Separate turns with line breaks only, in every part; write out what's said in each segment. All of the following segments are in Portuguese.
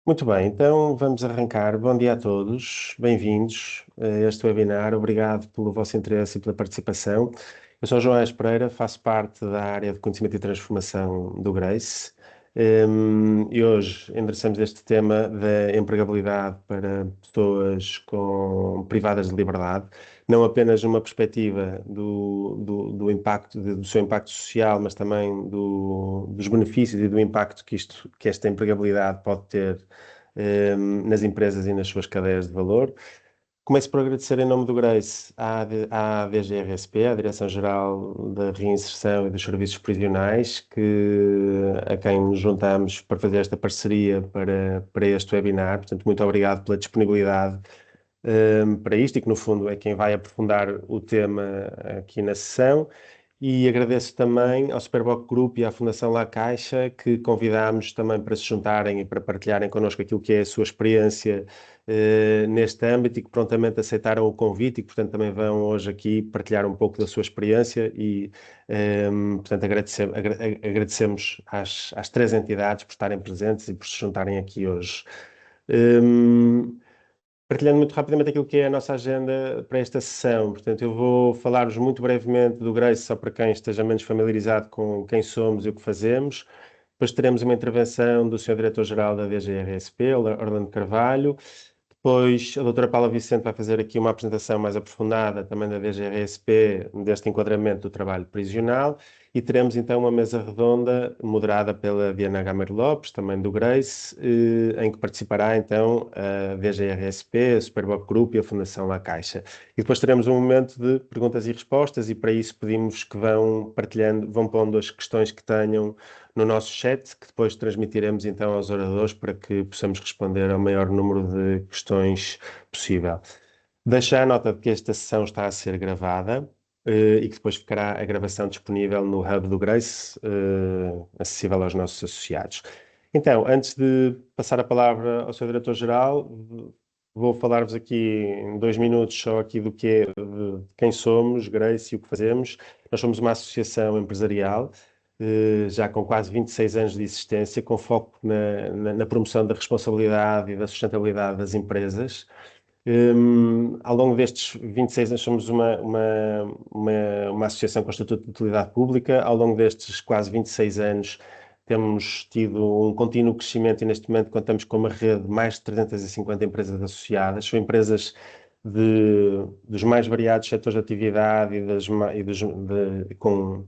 Muito bem, então vamos arrancar. Bom dia a todos, bem-vindos a este webinar. Obrigado pelo vosso interesse e pela participação. Eu sou João Aires Pereira, faço parte da área de Conhecimento e Transformação do Grace. E hoje endereçamos este tema da empregabilidade para pessoas privadas de liberdade, não apenas numa perspectiva do impacto, do seu impacto social, mas também dos benefícios e do impacto que esta empregabilidade pode ter nas empresas e nas suas cadeias de valor. Começo por agradecer em nome do Grace à DGRSP, à Direção-Geral da Reinserção e dos Serviços Prisionais, a quem nos juntamos para fazer esta parceria para este webinar. Portanto, muito obrigado pela disponibilidade para isto e que, no fundo, é quem vai aprofundar o tema aqui na sessão. E agradeço também ao Superboc Group e à Fundação La Caixa, que convidámos também para se juntarem e para partilharem connosco aquilo que é a sua experiência neste âmbito e que prontamente aceitaram o convite e que, portanto, também vão hoje aqui partilhar um pouco da sua experiência e, portanto, agradecemos às três entidades por estarem presentes e por se juntarem aqui hoje. Partilhando muito rapidamente aquilo que é a nossa agenda para esta sessão. Portanto, eu vou falar-vos muito brevemente do Grace, só para quem esteja menos familiarizado com quem somos e o que fazemos. Depois teremos uma intervenção do Sr. Diretor-Geral da DGRSP, Orlando Carvalho. Depois a doutora Paula Vicente vai fazer aqui uma apresentação mais aprofundada também da DGRSP, deste enquadramento do trabalho prisional, e teremos então uma mesa redonda moderada pela Diana Gameiro Lopes, também do Grace, em que participará então a DGRSP, a Superboc Group e a Fundação La Caixa. E depois teremos um momento de perguntas e respostas, e para isso pedimos que vão partilhando, vão pondo as questões que tenham no nosso chat, que depois transmitiremos então aos oradores para que possamos responder ao maior número de questões possível. Deixo a nota de que esta sessão está a ser gravada e que depois ficará a gravação disponível no Hub do Grace, acessível aos nossos associados. Então, antes de passar a palavra ao seu Diretor-Geral, vou falar-vos aqui em 2 minutos só aqui do que é, de quem somos, Grace, e o que fazemos. Nós somos uma associação empresarial já com quase 26 anos de existência, com foco na promoção da responsabilidade e da sustentabilidade das empresas. Ao longo destes 26 anos somos uma associação com estatuto de utilidade pública. Ao longo destes quase 26 anos temos tido um contínuo crescimento e neste momento contamos com uma rede de mais de 350 empresas associadas. São empresas dos mais variados setores de atividade com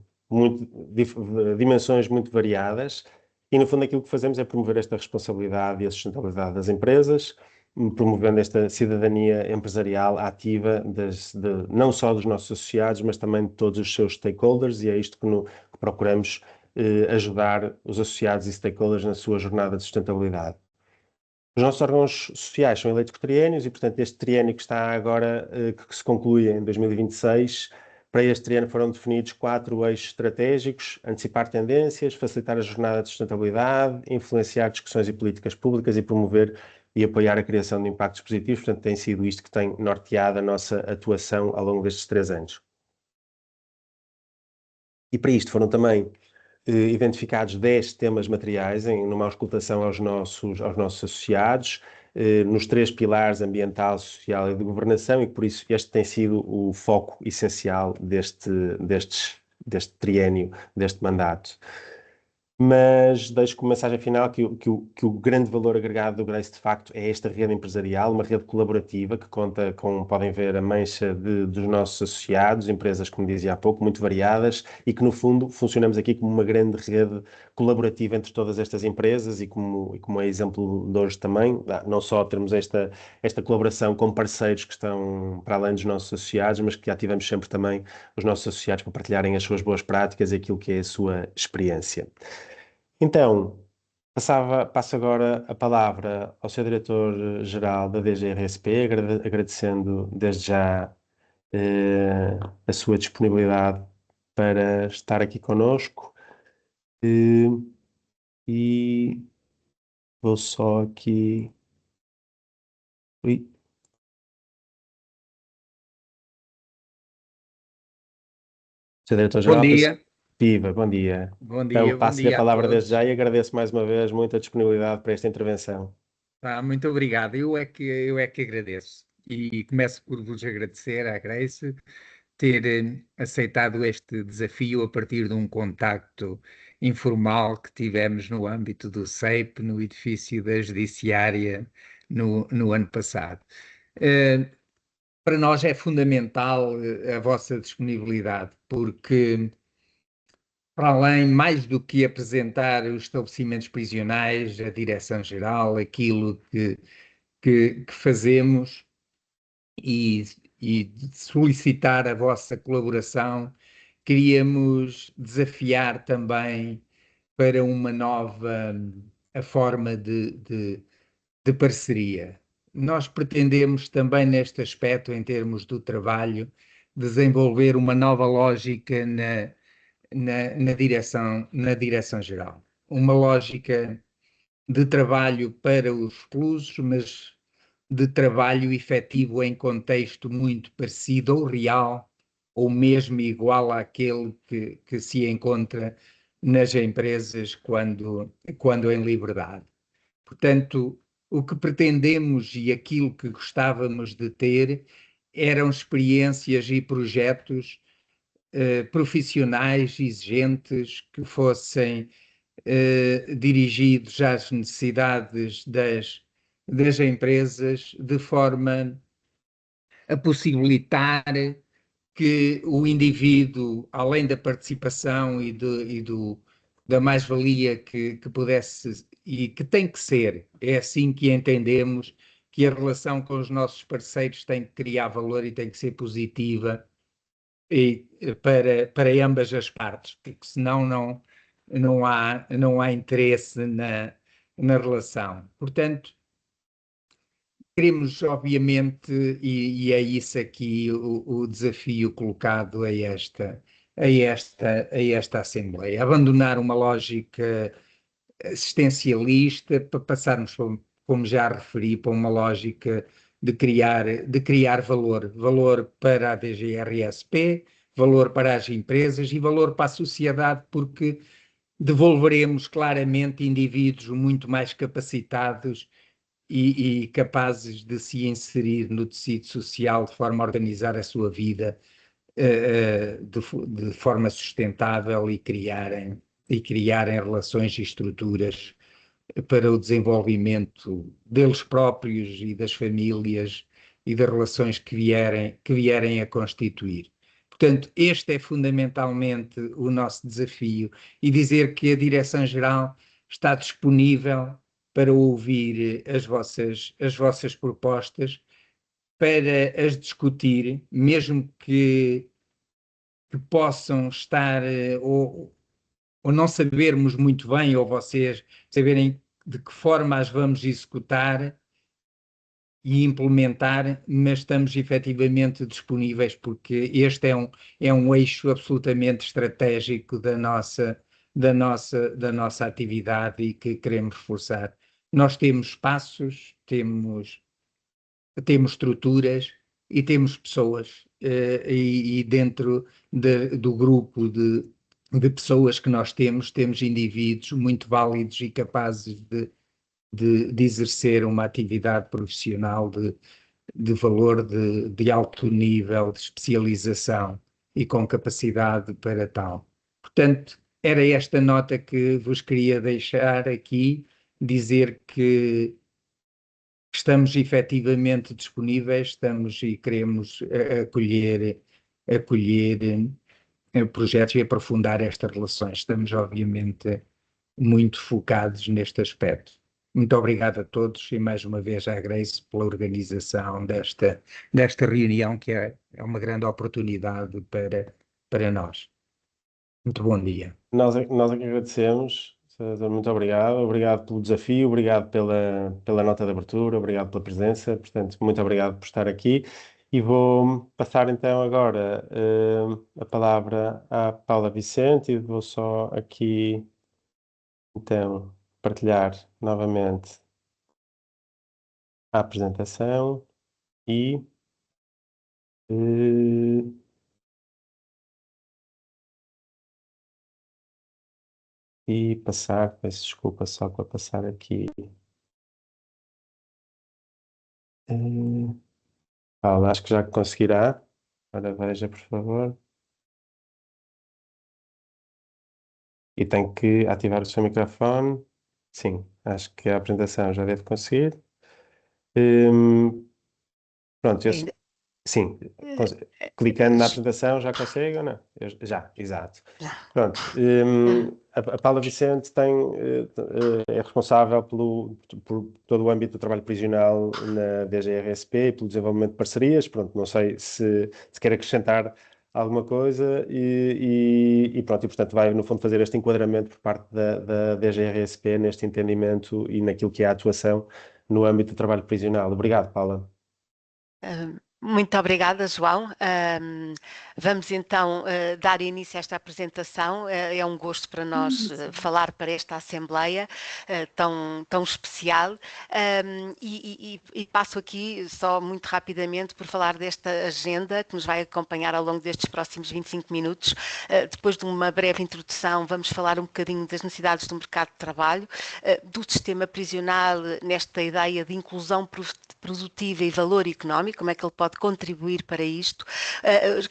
dimensões muito variadas. E no fundo aquilo que fazemos é promover esta responsabilidade e a sustentabilidade das empresas, promovendo esta cidadania empresarial ativa não só dos nossos associados, mas também de todos os seus stakeholders, e é isto que procuramos ajudar os associados e stakeholders na sua jornada de sustentabilidade. Os nossos órgãos sociais são eleitos por triênios e, portanto, este triênio que está agora, que se conclui em 2026, para este triênio foram definidos 4 eixos estratégicos: antecipar tendências, facilitar a jornada de sustentabilidade, influenciar discussões e políticas públicas e promover e apoiar a criação de impactos positivos. Portanto, tem sido isto que tem norteado a nossa atuação ao longo destes 3 anos. E para isto foram também identificados 10 temas materiais numa auscultação aos nossos associados, nos 3 pilares ambiental, social e de governação, e por isso este tem sido o foco essencial deste triênio, deste mandato. Mas deixo como mensagem final que o grande valor agregado do Grace, de facto, é esta rede empresarial, uma rede colaborativa que conta com, podem ver, a mancha dos nossos associados, empresas, como dizia há pouco, muito variadas, e que, no fundo, funcionamos aqui como uma grande rede colaborativa entre todas estas empresas e como é exemplo de hoje também, não só termos esta colaboração com parceiros que estão para além dos nossos associados, mas que ativamos sempre também os nossos associados para partilharem as suas boas práticas e aquilo que é a sua experiência. Então, passo agora a palavra ao Sr. Diretor-Geral da DGRSP, agradecendo desde já a sua disponibilidade para estar aqui conosco. E vou só aqui. Ui. Sr.
Bom
Diretor-Geral,
dia,
viva, bom dia.
bom
Então,
dia, bom
passo-lhe a
dia a
palavra desde
todos.
já e agradeço mais uma vez muito a disponibilidade para esta intervenção.
Muito obrigado. Eu é que agradeço. E começo por vos agradecer à Grace ter aceitado este desafio a partir de um contacto informal que tivemos no âmbito do CEIP, no edifício da Judiciária, no ano passado. Eh, para nós é fundamental a vossa disponibilidade, porque, para além, mais do que apresentar os estabelecimentos prisionais, a direção-geral, aquilo que fazemos e, e solicitar a vossa colaboração, queríamos desafiar também para uma nova a forma de parceria. Nós pretendemos também, neste aspecto, em termos do trabalho, desenvolver uma nova lógica na direção geral. Uma lógica de trabalho para os reclusos, mas de trabalho efetivo em contexto muito parecido ou real, ou mesmo igual àquele que se encontra nas empresas quando em liberdade. Portanto, o que pretendemos e aquilo que gostávamos de ter eram experiências e projetos profissionais exigentes que fossem dirigidos às necessidades das empresas, de forma a possibilitar que o indivíduo, além da participação da mais-valia que pudesse e que tem que ser, é assim que entendemos que a relação com os nossos parceiros tem que criar valor e tem que ser positiva para ambas as partes, porque senão não há interesse na relação. Portanto, queremos, obviamente, e é isso aqui o desafio colocado a esta Assembleia, abandonar uma lógica assistencialista para passarmos, como já referi, para uma lógica de criar valor para a DGRSP, valor para as empresas e valor para a sociedade, porque devolveremos claramente indivíduos muito mais capacitados e capazes de se inserir no tecido social de forma a organizar a sua vida de forma sustentável e criarem relações e estruturas para o desenvolvimento deles próprios e das famílias e das relações que vierem a constituir. Portanto, este é fundamentalmente o nosso desafio e dizer que a Direção-Geral está disponível para ouvir as vossas propostas, para as discutir, mesmo que possam estar ou não sabermos muito bem, ou vocês saberem de que forma as vamos executar e implementar, mas estamos efetivamente disponíveis, porque este é um eixo absolutamente estratégico da nossa atividade e que queremos reforçar. Nós temos espaços, temos estruturas e temos pessoas, e dentro do grupo de pessoas que nós temos indivíduos muito válidos e capazes de exercer uma atividade profissional de valor de alto nível, de especialização e com capacidade para tal. Portanto, era esta nota que vos queria deixar aqui, dizer que estamos efetivamente disponíveis, estamos e queremos acolher projetos e aprofundar estas relações. Estamos, obviamente, muito focados neste aspecto. Muito obrigado a todos e mais uma vez à Grace pela organização desta reunião, que é uma grande oportunidade para nós. Muito bom dia.
Nós é que agradecemos. César, muito obrigado. Obrigado pelo desafio, obrigado pela nota de abertura, obrigado pela presença. Portanto, muito obrigado por estar aqui. E vou passar então agora a palavra à Paula Vicente e vou só aqui então partilhar novamente a apresentação e, eh, e passar, peço desculpa só para passar aqui Paula, acho que já conseguirá. Ora, veja, por favor. E tem que ativar o seu microfone. Sim, acho que a apresentação já deve conseguir. Hum, pronto,
Ainda,
sim,
eh,
clicando na
j-
apresentação já consegue ou não? Já, exato.
já,
Pronto,
ah,
a Paula Vicente é responsável por todo o âmbito do trabalho prisional na DGRSP e pelo desenvolvimento de parcerias. Pronto, não sei se quer acrescentar alguma coisa e pronto, e portanto vai no fundo fazer este enquadramento por parte da DGRSP neste entendimento e naquilo que é a atuação no âmbito do trabalho prisional. Obrigado, Paula.
muito obrigada, João. Vamos então dar início a esta apresentação. É um gosto para nós falar para esta Assembleia tão especial. E passo aqui só muito rapidamente por falar desta agenda que nos vai acompanhar ao longo destes próximos 25 minutos. Depois de uma breve introdução, vamos falar um bocadinho das necessidades do mercado de trabalho, do sistema prisional nesta ideia de inclusão produtiva e valor económico, como é que ele pode contribuir para isto,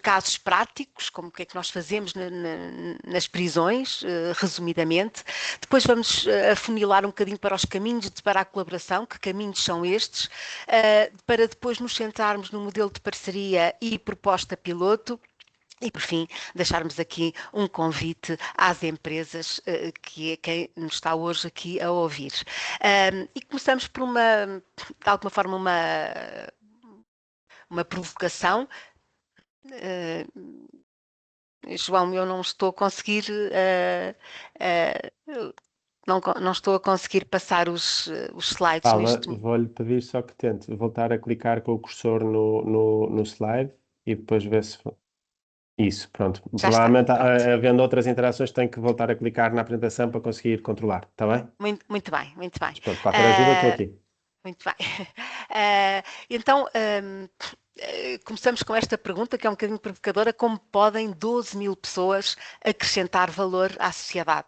casos práticos, como o que é que nós fazemos nas prisões, resumidamente. Depois vamos afunilar um bocadinho para os caminhos para a colaboração, que caminhos são estes, para depois nos centrarmos no modelo de parceria e proposta piloto. E, por fim, deixarmos aqui um convite às empresas, que é quem nos está hoje aqui a ouvir. E começamos por de alguma forma, uma provocação. João, eu não estou a conseguir, não estou a conseguir passar os slides
Paula,
neste momento.
vou-lhe pedir só que tente voltar a clicar com o cursor no slide e depois ver se. Isso, pronto.
Já está,
Provavelmente,
pronto.
havendo outras interações, tem que voltar a clicar na apresentação para conseguir controlar, está bem?
Muito bem, muito bem.
Mas pronto, qualquer ajuda, estou
Uh,
aqui.
Muito bem. Então, começamos com esta pergunta que é um bocadinho provocadora: como podem 12 mil pessoas acrescentar valor à sociedade?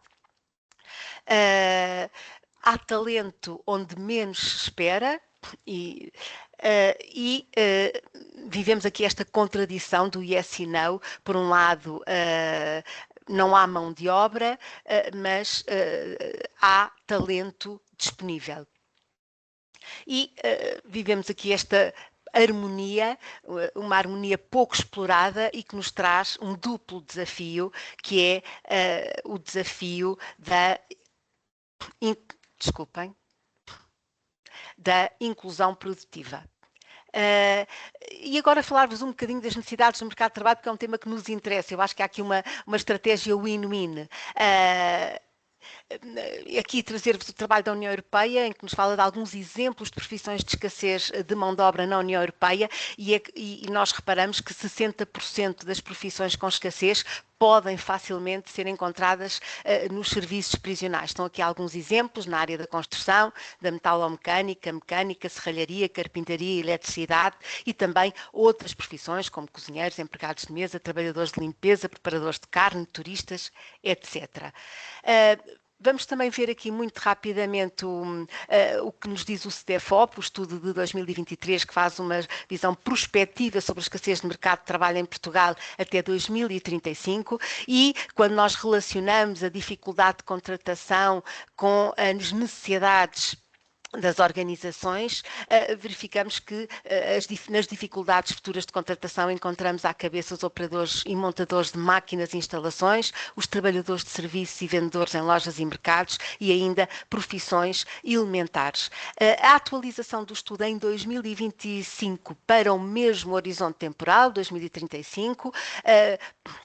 Há talento onde menos se espera e, vivemos aqui esta contradição do yes e no. Por um lado, não há mão de obra, mas há talento disponível. E vivemos aqui esta harmonia, uma harmonia pouco explorada e que nos traz um duplo desafio, que é o desafio desculpem, da inclusão produtiva. E agora falar-vos um bocadinho das necessidades do mercado de trabalho, porque é um tema que nos interessa. Eu acho que há aqui uma estratégia win-win. Aqui trazer-vos o trabalho da União Europeia, em que nos fala de alguns exemplos de profissões de escassez de mão de obra na União Europeia, e nós reparamos que 60% das profissões com escassez podem facilmente ser encontradas nos serviços prisionais. Estão aqui alguns exemplos na área da construção, da metalomecânica, mecânica, serralharia, carpintaria, eletricidade e também outras profissões como cozinheiros, empregados de mesa, trabalhadores de limpeza, preparadores de carne, turistas, etc. Vamos também ver aqui muito rapidamente o que nos diz o CDFOP, o estudo de 2023, que faz uma visão prospectiva sobre a escassez de mercado de trabalho em Portugal até 2035, e quando nós relacionamos a dificuldade de contratação com as necessidades das organizações, verificamos que nas dificuldades futuras de contratação encontramos à cabeça os operadores e montadores de máquinas e instalações, os trabalhadores de serviços e vendedores em lojas e mercados e ainda profissões elementares. A atualização do estudo em 2025 para o mesmo horizonte temporal, 2035,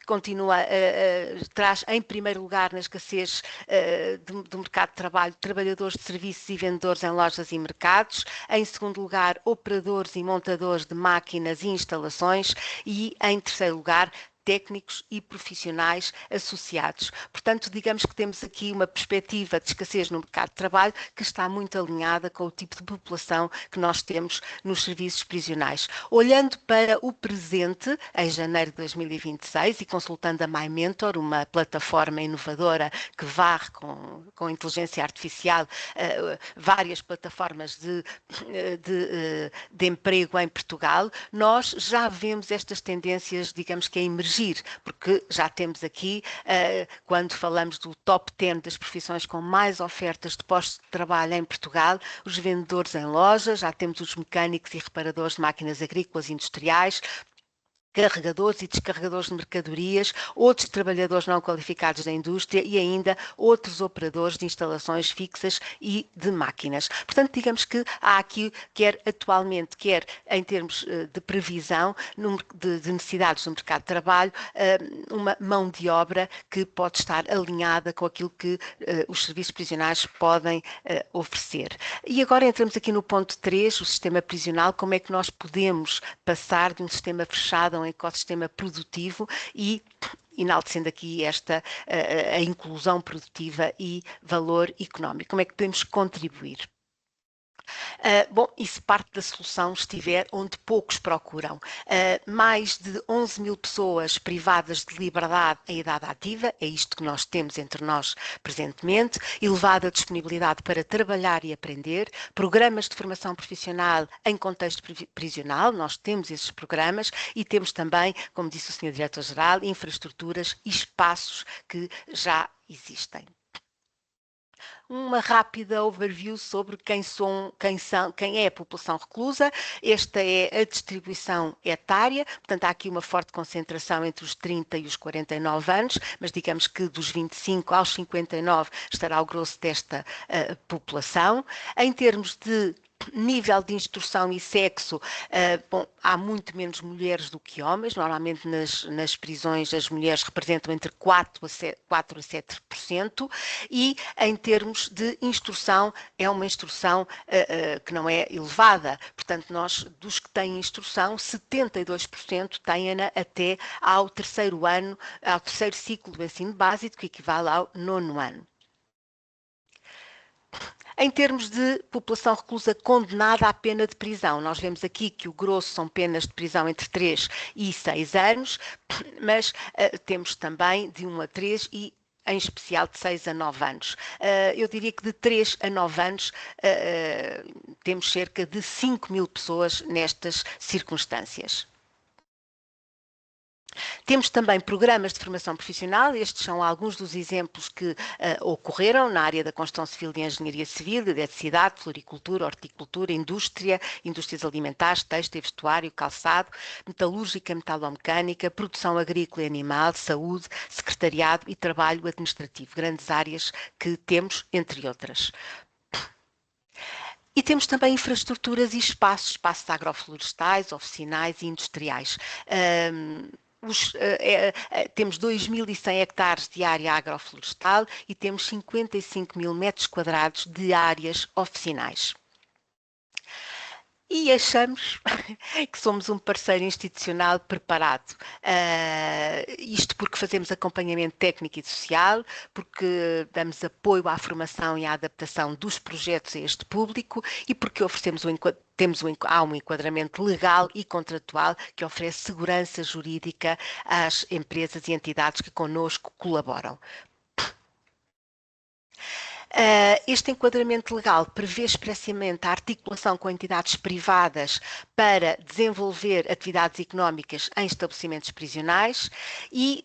continua, traz em primeiro lugar na escassez do mercado de trabalho trabalhadores de serviços e vendedores em lojas e mercados, em segundo lugar operadores e montadores de máquinas e instalações e em terceiro lugar técnicos e profissionais associados. Portanto, digamos que temos aqui uma perspectiva de escassez no mercado de trabalho que está muito alinhada com o tipo de população que nós temos nos serviços prisionais. Olhando para o presente, em janeiro de 2026, e consultando a MyMentor, uma plataforma inovadora que varre com inteligência artificial várias plataformas de emprego em Portugal, nós já vemos estas tendências, digamos que a emergir, porque já temos aqui, quando falamos do top 10 das profissões com mais ofertas de postos de trabalho em Portugal, os vendedores em loja, já temos os mecânicos e reparadores de máquinas agrícolas e industriais, carregadores e descarregadores de mercadorias, outros trabalhadores não qualificados da indústria e ainda outros operadores de instalações fixas e de máquinas. Portanto, digamos que há aqui, quer atualmente, quer em termos de previsão de necessidades no mercado de trabalho, uma mão de obra que pode estar alinhada com aquilo que os serviços prisionais podem oferecer. E agora entramos aqui no ponto 3, o sistema prisional, como é que nós podemos passar de um sistema fechado a um ecossistema produtivo e enaltecendo aqui a inclusão produtiva e valor económico. Como é que podemos contribuir? Bom, isso parte da solução estiver onde poucos procuram. Mais de 11 mil pessoas privadas de liberdade em idade ativa, é isto que nós temos entre nós presentemente, elevada disponibilidade para trabalhar e aprender, programas de formação profissional em contexto prisional, nós temos esses programas e temos também, como disse o Sr. Diretor-Geral, infraestruturas e espaços que já existem. Uma rápida overview sobre quem é a população reclusa. Esta é a distribuição etária, portanto há aqui uma forte concentração entre os 30 e os 49 anos, mas digamos que dos 25 aos 59 estará o grosso desta população. Em termos de nível de instrução e sexo, bom, há muito menos mulheres do que homens, normalmente nas prisões as mulheres representam entre 4 a 7%, e em termos de instrução, é uma instrução que não é elevada, portanto nós, dos que têm instrução, 72% têm-na até ao terceiro ano, ao terceiro ciclo do ensino básico, que equivale ao 9º ano. Em termos de população reclusa condenada à pena de prisão, nós vemos aqui que o grosso são penas de prisão entre 3 e 6 anos, mas temos também de 1 a 3 e em especial de 6 a 9 anos. Eu diria que de 3 a 9 anos temos cerca de 5 mil pessoas nestas circunstâncias. Temos também programas de formação profissional, estes são alguns dos exemplos que ocorreram na área da construção civil e engenharia civil, eletricidade, floricultura, horticultura, indústrias alimentares, têxtil, vestuário, calçado, metalúrgica, metalomecânica, produção agrícola e animal, saúde, secretariado e trabalho administrativo, grandes áreas que temos, entre outras. E temos também infraestruturas e espaços agroflorestais, oficinais e industriais. Temos 2.100 hectares de área agroflorestal e temos 55 mil metros quadrados de áreas oficinais. E achamos que somos um parceiro institucional preparado. Isto porque fazemos acompanhamento técnico e social, porque damos apoio à formação e à adaptação dos projetos a este público e porque oferecemos há um enquadramento legal e contratual que oferece segurança jurídica às empresas e entidades que connosco colaboram. Este enquadramento legal prevê expressamente a articulação com entidades privadas para desenvolver atividades económicas em estabelecimentos prisionais e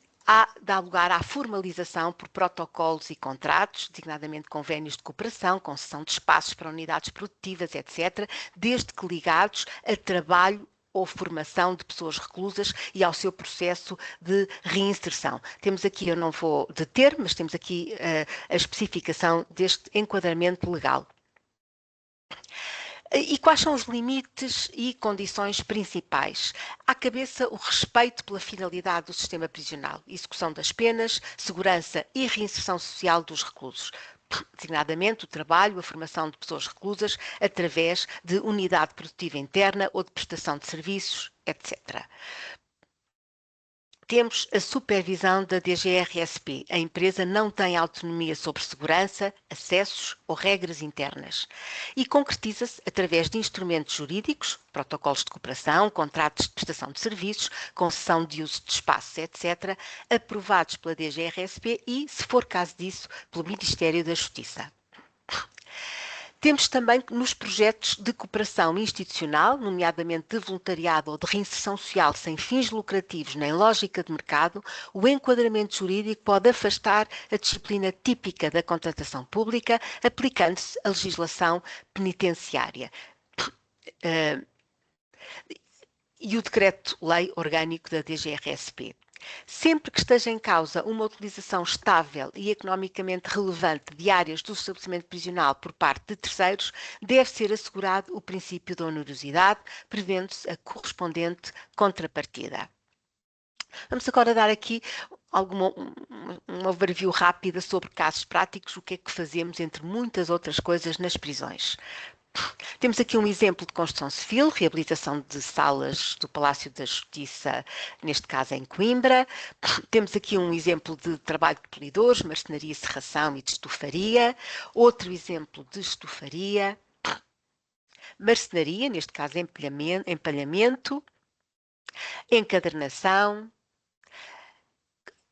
dá lugar à formalização por protocolos e contratos, designadamente convénios de cooperação, concessão de espaços para unidades produtivas, etc., desde que ligados a trabalho ou formação de pessoas reclusas e ao seu processo de reinserção. Temos aqui, eu não vou deter, mas temos aqui a especificação deste enquadramento legal. E quais são os limites e condições principais? À cabeça, o respeito pela finalidade do sistema prisional, execução das penas, segurança e reinserção social dos reclusos, designadamente o trabalho, a formação de pessoas reclusas através de unidade produtiva interna ou de prestação de serviços, etc. Temos a supervisão da DGRSP. A empresa não tem autonomia sobre segurança, acessos ou regras internas e concretiza-se através de instrumentos jurídicos, protocolos de cooperação, contratos de prestação de serviços, concessão de uso de espaços, etc., aprovados pela DGRSP e, se for caso disso, pelo Ministério da Justiça. Temos também nos projetos de cooperação institucional, nomeadamente de voluntariado ou de reinserção social sem fins lucrativos nem lógica de mercado, o enquadramento jurídico pode afastar a disciplina típica da contratação pública, aplicando-se a legislação penitenciária. E o Decreto-Lei Orgânico da DGRSP. Sempre que esteja em causa uma utilização estável e economicamente relevante de áreas do estabelecimento prisional por parte de terceiros, deve ser assegurado o princípio da onerosidade, prevendo-se a correspondente contrapartida. Vamos agora dar aqui um overview rápida sobre casos práticos, o que é que fazemos entre muitas outras coisas nas prisões. Temos aqui um exemplo de construção civil, reabilitação de salas do Palácio da Justiça, neste caso em Coimbra. Temos aqui um exemplo de trabalho de polidores, marcenaria, serração e de estofaria. Outro exemplo de estofaria. Marcenaria, neste caso empalhamento, encadernação.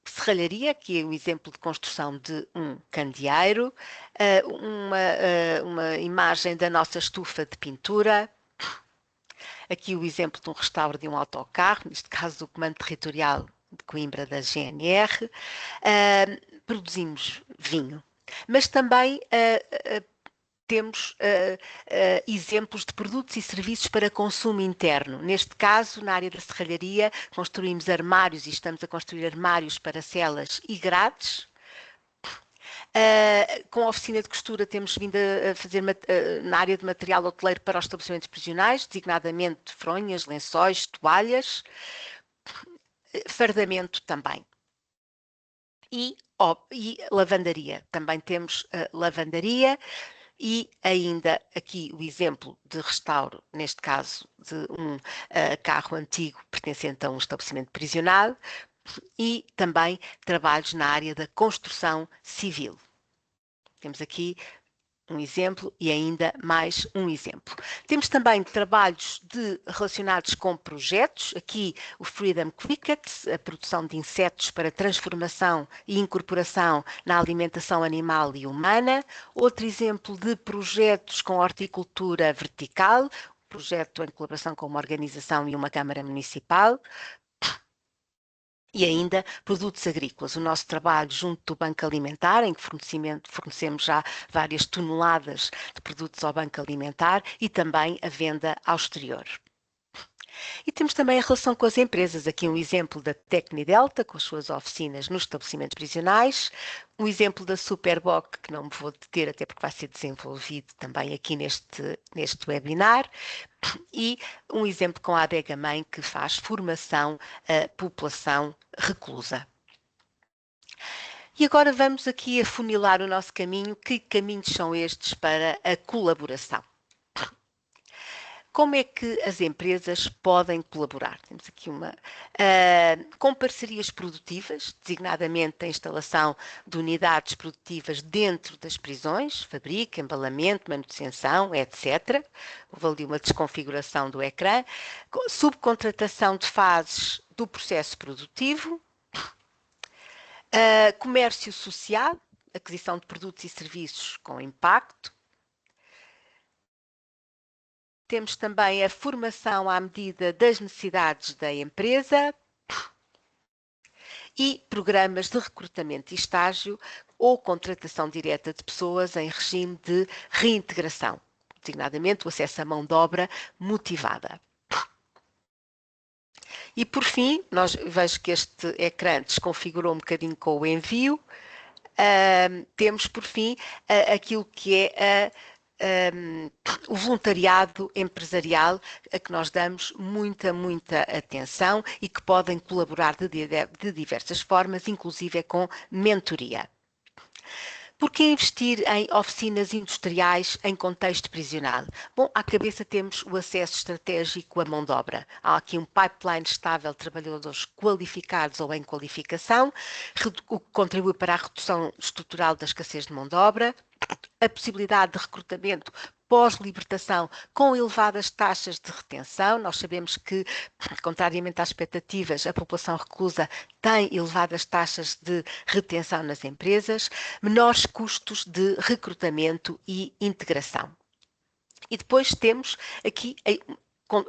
Serralharia, que é um exemplo de construção de um candeeiro, uma imagem da nossa estufa de pintura, aqui o exemplo de um restauro de um autocarro, neste caso do Comando Territorial de Coimbra da GNR. Produzimos vinho, mas também temos exemplos de produtos e serviços para consumo interno. Neste caso, na área da serralharia, construímos armários e estamos a construir armários para celas e grades. Com a oficina de costura temos vindo a fazer na área de material hoteleiro para os estabelecimentos prisionais, designadamente fronhas, lençóis, toalhas, fardamento também. E lavandaria. Também temos lavandaria. E ainda aqui o exemplo de restauro, neste caso de um carro antigo pertencente a um estabelecimento prisional, e também trabalhos na área da construção civil. Temos aqui um exemplo e ainda mais um exemplo. Temos também trabalhos relacionados com projetos, aqui o Freedom Cricket, a produção de insetos para transformação e incorporação na alimentação animal e humana. Outro exemplo de projetos com horticultura vertical, projeto em colaboração com uma organização e uma Câmara Municipal. E ainda produtos agrícolas, o nosso trabalho junto do Banco Alimentar, em que fornecemos já várias toneladas de produtos ao Banco Alimentar e também a venda ao exterior. E temos também a relação com as empresas, aqui um exemplo da Tecnidelta, com as suas oficinas nos estabelecimentos prisionais, um exemplo da Superboc, que não me vou deter até porque vai ser desenvolvido também aqui neste webinar, e um exemplo com a Adega Mãe, que faz formação à população reclusa. E agora vamos aqui afunilar o nosso caminho. Que caminhos são estes para a colaboração? Como é que as empresas podem colaborar? Temos aqui com parcerias produtivas, designadamente a instalação de unidades produtivas dentro das prisões, fabrico, embalamento, manutenção, etc. Houve ali uma desconfiguração do ecrã. Subcontratação de fases do processo produtivo. Comércio social, aquisição de produtos e serviços com impacto. Temos também a formação à medida das necessidades da empresa e programas de recrutamento e estágio ou contratação direta de pessoas em regime de reintegração, designadamente o acesso à mão de obra motivada. E por fim, vejo que este ecrã desconfigurou um bocadinho com o envio. Temos por fim aquilo que é o voluntariado empresarial, a que nós damos muita atenção e que podem colaborar de diversas formas, inclusive com mentoria. Por que investir em oficinas industriais em contexto prisional? Bom, à cabeça temos o acesso estratégico à mão de obra. Há aqui um pipeline estável de trabalhadores qualificados ou em qualificação, o que contribui para a redução estrutural da escassez de mão de obra, a possibilidade de recrutamento pós-libertação com elevadas taxas de retenção. Nós sabemos que, contrariamente às expectativas, a população reclusa tem elevadas taxas de retenção nas empresas, menores custos de recrutamento e integração. E depois temos aqui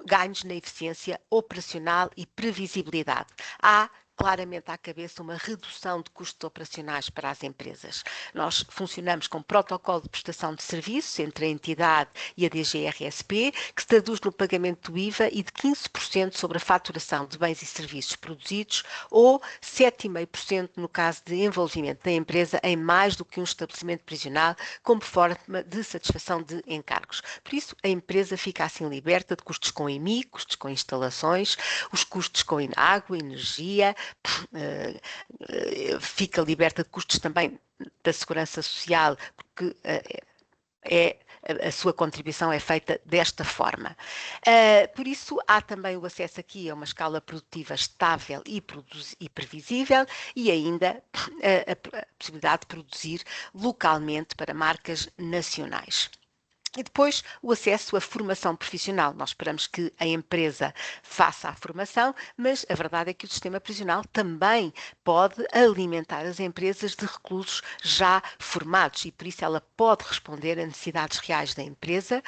ganhos na eficiência operacional e previsibilidade. Há claramente à cabeça uma redução de custos operacionais para as empresas. Nós funcionamos com protocolo de prestação de serviços entre a entidade e a DGRSP, que se traduz no pagamento do IVA e de 15% sobre a faturação de bens e serviços produzidos ou 7,5% no caso de envolvimento da empresa em mais do que um estabelecimento prisional como forma de satisfação de encargos. Por isso, a empresa fica assim liberta de custos com IMI, custos com instalações, os custos com água, energia, fica liberta de custos também da segurança social, porque a sua contribuição é feita desta forma. Por isso, há também o acesso aqui a uma escala produtiva estável e previsível e ainda a possibilidade de produzir localmente para marcas nacionais. E depois o acesso à formação profissional. Nós esperamos que a empresa faça a formação, mas a verdade é que o sistema prisional também pode alimentar as empresas de reclusos já formados e por isso ela pode responder a necessidades reais da empresa.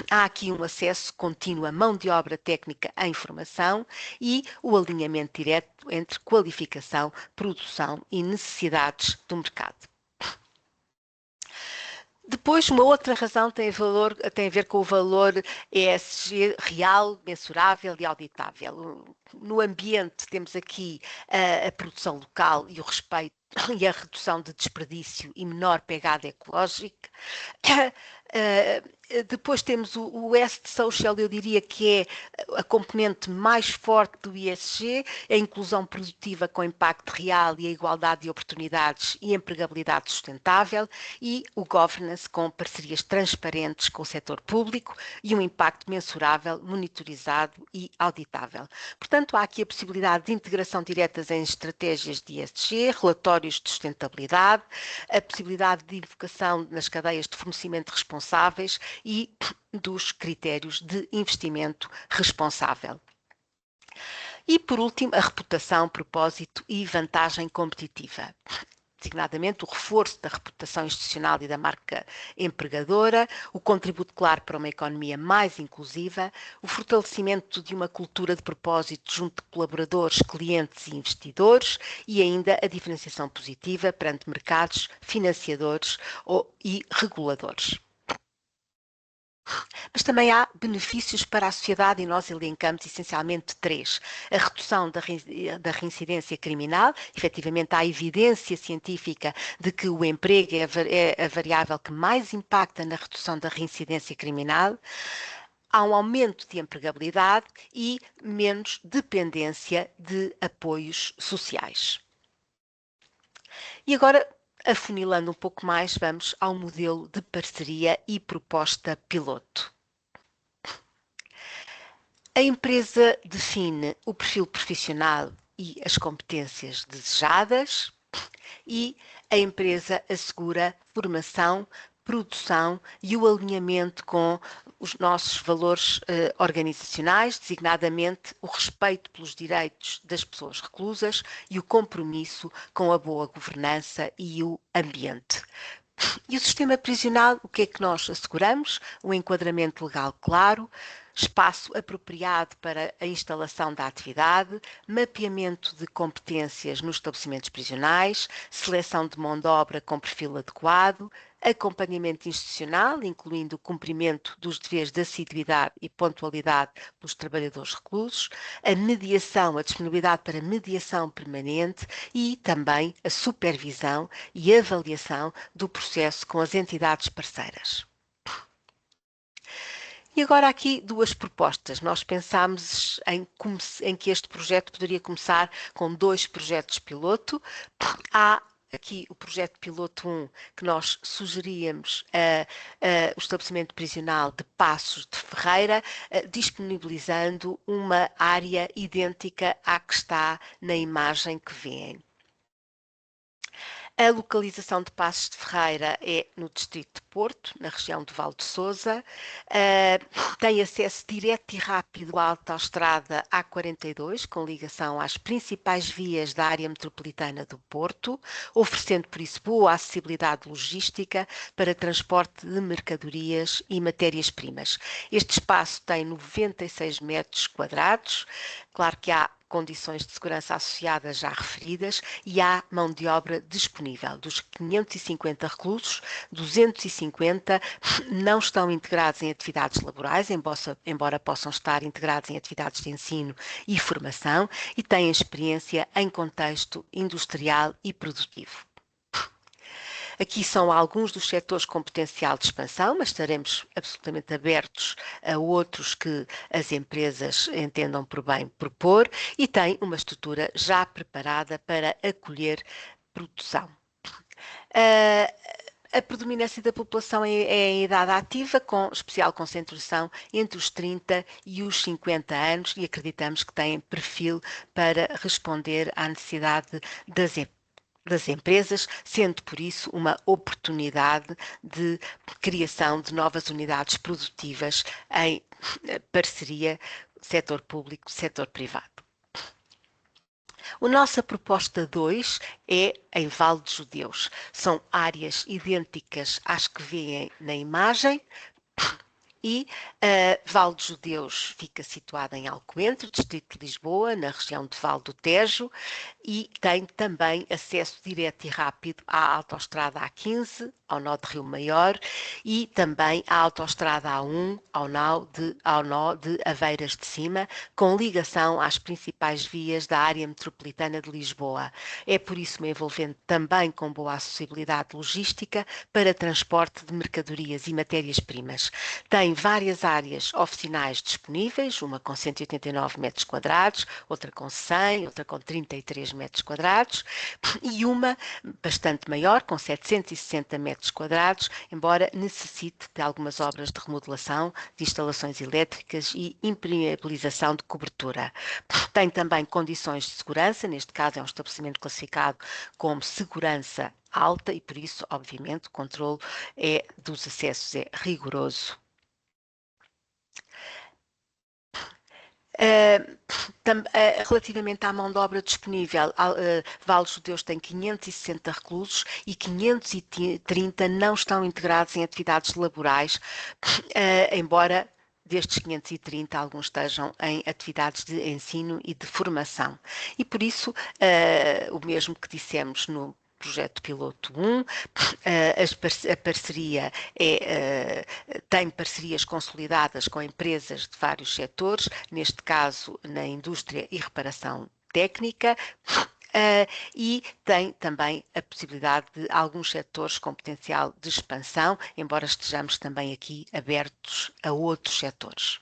Há aqui um acesso contínuo à mão de obra técnica em formação e o alinhamento direto entre qualificação, produção e necessidades do mercado. Depois, uma outra razão tem a ver com o valor ESG real, mensurável e auditável. No ambiente temos aqui a produção local e o respeito e a redução de desperdício e menor pegada ecológica. Depois temos o S de Social, eu diria que é a componente mais forte do ESG, a inclusão produtiva com impacto real e a igualdade de oportunidades e empregabilidade sustentável e o governance com parcerias transparentes com o setor público e um impacto mensurável, monitorizado e auditável. Portanto, há aqui a possibilidade de integração diretas em estratégias de ESG, relatórios de sustentabilidade, a possibilidade de invocação nas cadeias de fornecimento responsáveis e dos critérios de investimento responsável. E, por último, a reputação, propósito e vantagem competitiva. Designadamente o reforço da reputação institucional e da marca empregadora, o contributo claro para uma economia mais inclusiva, o fortalecimento de uma cultura de propósito junto de colaboradores, clientes e investidores e ainda a diferenciação positiva perante mercados, financiadores e reguladores. Mas também há benefícios para a sociedade e nós elencamos essencialmente 3. A redução da reincidência criminal, efetivamente há evidência científica de que o emprego é a variável que mais impacta na redução da reincidência criminal. Há um aumento de empregabilidade e menos dependência de apoios sociais. E agora, afunilando um pouco mais, vamos ao modelo de parceria e proposta piloto. A empresa define o perfil profissional e as competências desejadas e a empresa assegura formação, produção e o alinhamento com os nossos valores organizacionais, designadamente o respeito pelos direitos das pessoas reclusas e o compromisso com a boa governança e o ambiente. E o sistema prisional, o que é que nós asseguramos? Um enquadramento legal claro, espaço apropriado para a instalação da atividade, mapeamento de competências nos estabelecimentos prisionais, seleção de mão de obra com perfil adequado, acompanhamento institucional, incluindo o cumprimento dos deveres de assiduidade e pontualidade pelos trabalhadores reclusos, a mediação, a disponibilidade para mediação permanente e também a supervisão e avaliação do processo com as entidades parceiras. E agora aqui 2 propostas. Nós pensámos em que este projeto poderia começar com 2 projetos piloto. Há aqui o projeto piloto 1, que nós sugeríamos o estabelecimento prisional de Passos de Ferreira, disponibilizando uma área idêntica à que está na imagem que vêem. A localização de Passos de Ferreira é no distrito de Porto, na região do Val de Sousa. Tem acesso direto e rápido à autoestrada A42, com ligação às principais vias da área metropolitana do Porto, oferecendo por isso boa acessibilidade logística para transporte de mercadorias e matérias-primas. Este espaço tem 96 metros quadrados. Claro que há condições de segurança associadas já referidas e há mão de obra disponível. Dos 550 reclusos, 250 não estão integrados em atividades laborais, embora possam estar integrados em atividades de ensino e formação, e têm experiência em contexto industrial e produtivo. Aqui são alguns dos setores com potencial de expansão, mas estaremos absolutamente abertos a outros que as empresas entendam por bem propor, e tem uma estrutura já preparada para acolher produção. A predominância da população é em idade ativa, com especial concentração entre os 30 e os 50 anos, e acreditamos que têm perfil para responder à necessidade das empresas, sendo por isso uma oportunidade de criação de novas unidades produtivas em parceria setor público, setor privado. A nossa proposta 2 é em Vale de Judeus. São áreas idênticas às que veem na imagem, e Vale de Judeus fica situada em Alcoentre, distrito de Lisboa, na região de Val do Tejo, e tem também acesso direto e rápido à autoestrada A15, ao nó de Rio Maior, e também à autoestrada A1, ao nó de Aveiras de Cima, com ligação às principais vias da área metropolitana de Lisboa. É por isso uma envolvente também com boa acessibilidade logística para transporte de mercadorias e matérias-primas. Tem várias áreas oficinais disponíveis, uma com 189 metros quadrados, outra com 100, outra com 33 metros quadrados, e uma bastante maior, com 760 metros quadrados, embora necessite de algumas obras de remodelação, de instalações elétricas e impermeabilização de cobertura. Tem também condições de segurança, neste caso é um estabelecimento classificado como segurança alta e, por isso, obviamente, o controle dos acessos é rigoroso. Relativamente à mão de obra disponível, Vale de Judeus tem 560 reclusos e 530 não estão integrados em atividades laborais, embora destes 530 alguns estejam em atividades de ensino e de formação. E por isso, o mesmo que dissemos no projeto piloto 1, a parceria tem parcerias consolidadas com empresas de vários setores, neste caso na indústria e reparação técnica, e tem também a possibilidade de alguns setores com potencial de expansão, embora estejamos também aqui abertos a outros setores.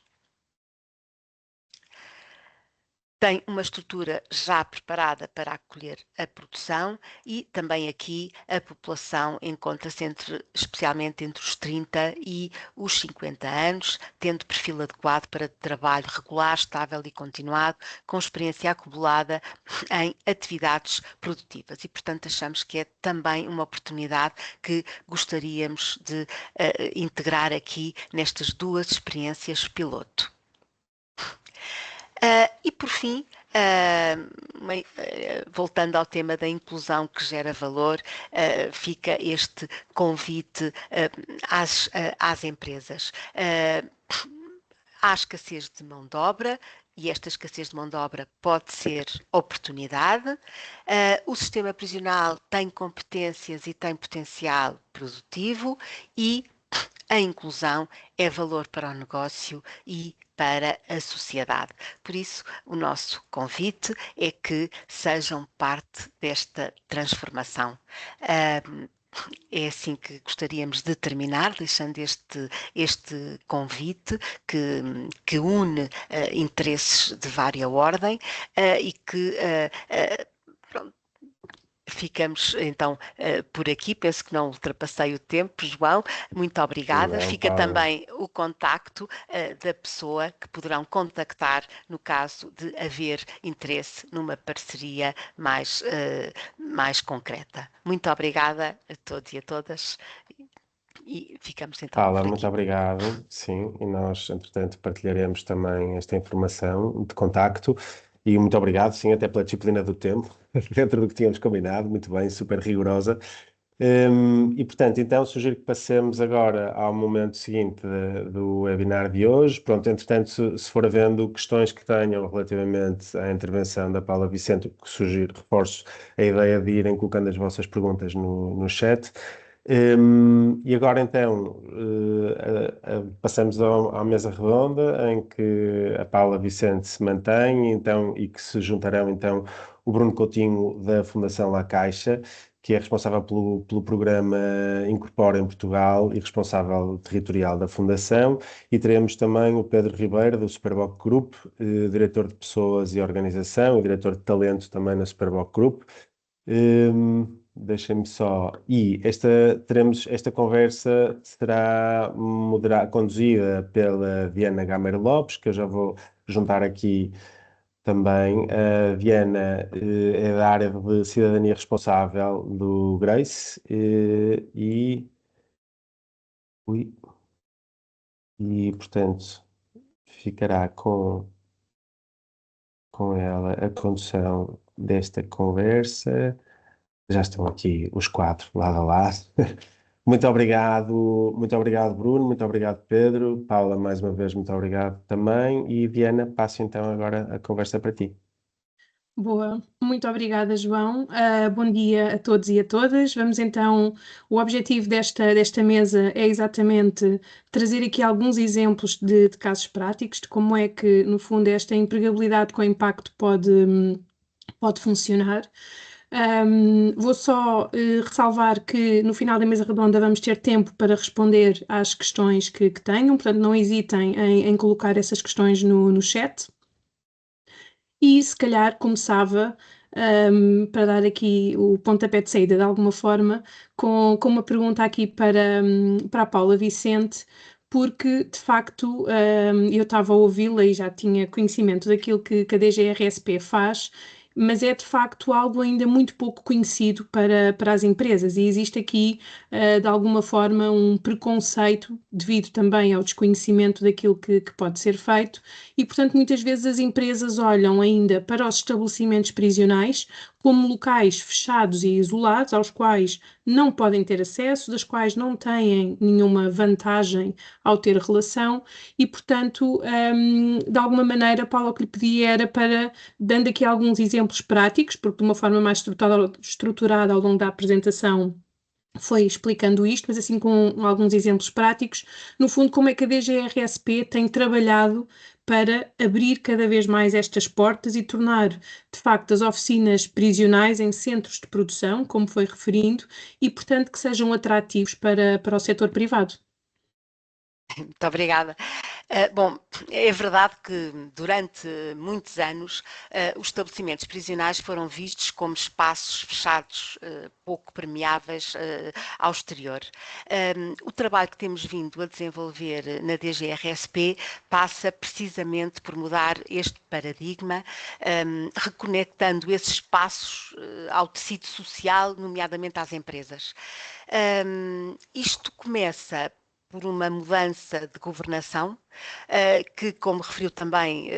Tem uma estrutura já preparada para acolher a produção e também aqui a população encontra-se especialmente entre os 30 e os 50 anos, tendo perfil adequado para trabalho regular, estável e continuado, com experiência acumulada em atividades produtivas. E, portanto, achamos que é também uma oportunidade que gostaríamos de integrar aqui nestas duas experiências piloto. E por fim, voltando ao tema da inclusão que gera valor, fica este convite às empresas. Há escassez de mão de obra, e esta escassez de mão de obra pode ser oportunidade. O sistema prisional tem competências e tem potencial produtivo, e a inclusão é valor para o negócio e para a sociedade. Por isso, o nosso convite é que sejam parte desta transformação. É assim que gostaríamos de terminar, deixando este convite que une interesses de vária ordem e que ficamos então por aqui, penso que não ultrapassei o tempo, João, muito obrigada.
Não,
Fica
Paula.
também o contacto da pessoa que poderão contactar no caso de haver interesse numa parceria mais concreta. Muito obrigada a todos e a todas e ficamos então
Paula,
por
muito
aqui.
obrigado. Sim, e nós, entretanto, partilharemos também esta informação de contacto. E muito obrigado, sim, até pela disciplina do tempo, dentro do que tínhamos combinado. Muito bem, super rigorosa. E, portanto, então, sugiro que passemos agora ao momento seguinte do webinar de hoje. Pronto, entretanto, se for havendo questões que tenham relativamente à intervenção da Paula Vicente, o que sugiro, reforço a ideia de irem colocando as vossas perguntas no chat. E agora então passamos à mesa redonda em que a Paula Vicente se mantém então, e que se juntarão então o Bruno Coutinho da Fundação La Caixa, que é responsável pelo programa Incorpora em Portugal e responsável territorial da Fundação, e teremos também o Pedro Ribeiro do Superboc Group, diretor de Pessoas e Organização e diretor de Talento também na Superboc Group. Deixem-me só. E esta conversa será conduzida pela Diana Gameiro Lopes, que eu já vou juntar aqui também. A Diana é da área de cidadania responsável do Grace ui, e portanto, ficará com ela a condução desta conversa. Já estão aqui os quatro lado a lado. Muito obrigado Bruno, muito obrigado Pedro, Paula mais uma vez muito obrigado também e Diana, passo então agora a conversa para ti.
Boa, muito obrigada, João. Bom dia a todos e a todas. Vamos então, o objetivo desta mesa é exatamente trazer aqui alguns exemplos de casos práticos, de como é que, no fundo, esta empregabilidade com impacto pode funcionar. Vou só ressalvar que no final da mesa redonda vamos ter tempo para responder às questões que tenham, portanto não hesitem em colocar essas questões no chat. E se calhar começava, para dar aqui o pontapé de saída de alguma forma, com uma pergunta aqui para a Paula Vicente, porque de facto eu estava a ouvi-la e já tinha conhecimento daquilo que a DGRSP faz, mas é de facto algo ainda muito pouco conhecido para as empresas e existe aqui de alguma forma um preconceito devido também ao desconhecimento daquilo que pode ser feito e portanto muitas vezes as empresas olham ainda para os estabelecimentos prisionais como locais fechados e isolados aos quais não podem ter acesso, das quais não têm nenhuma vantagem ao ter relação e, portanto, de alguma maneira, Paulo, o que lhe pedi era para, dando aqui alguns exemplos práticos, porque de uma forma mais estruturada ao longo da apresentação foi explicando isto, mas assim com alguns exemplos práticos, no fundo, como é que a DGRSP tem trabalhado para abrir cada vez mais estas portas e tornar, de facto, as oficinas prisionais em centros de produção, como foi referindo, e, portanto, que sejam atrativos para o setor privado.
Muito obrigada. Bom, é verdade que durante muitos anos os estabelecimentos prisionais foram vistos como espaços fechados, pouco permeáveis ao exterior. O trabalho que temos vindo a desenvolver na DGRSP passa precisamente por mudar este paradigma, reconectando esses espaços ao tecido social, nomeadamente às empresas. Isto começa por uma mudança de governação, que, como referiu também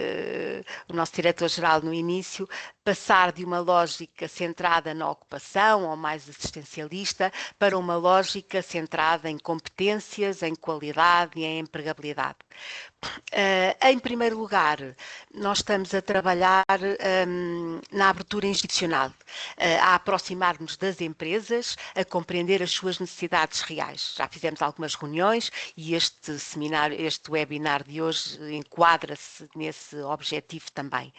o nosso diretor-geral no início, passar de uma lógica centrada na ocupação ou mais assistencialista para uma lógica centrada em competências, em qualidade e em empregabilidade. Em primeiro lugar, nós estamos a trabalhar na abertura institucional, a aproximar-nos das empresas, a compreender as suas necessidades reais. Já fizemos algumas reuniões e este webinar webinar de hoje enquadra-se nesse objetivo também.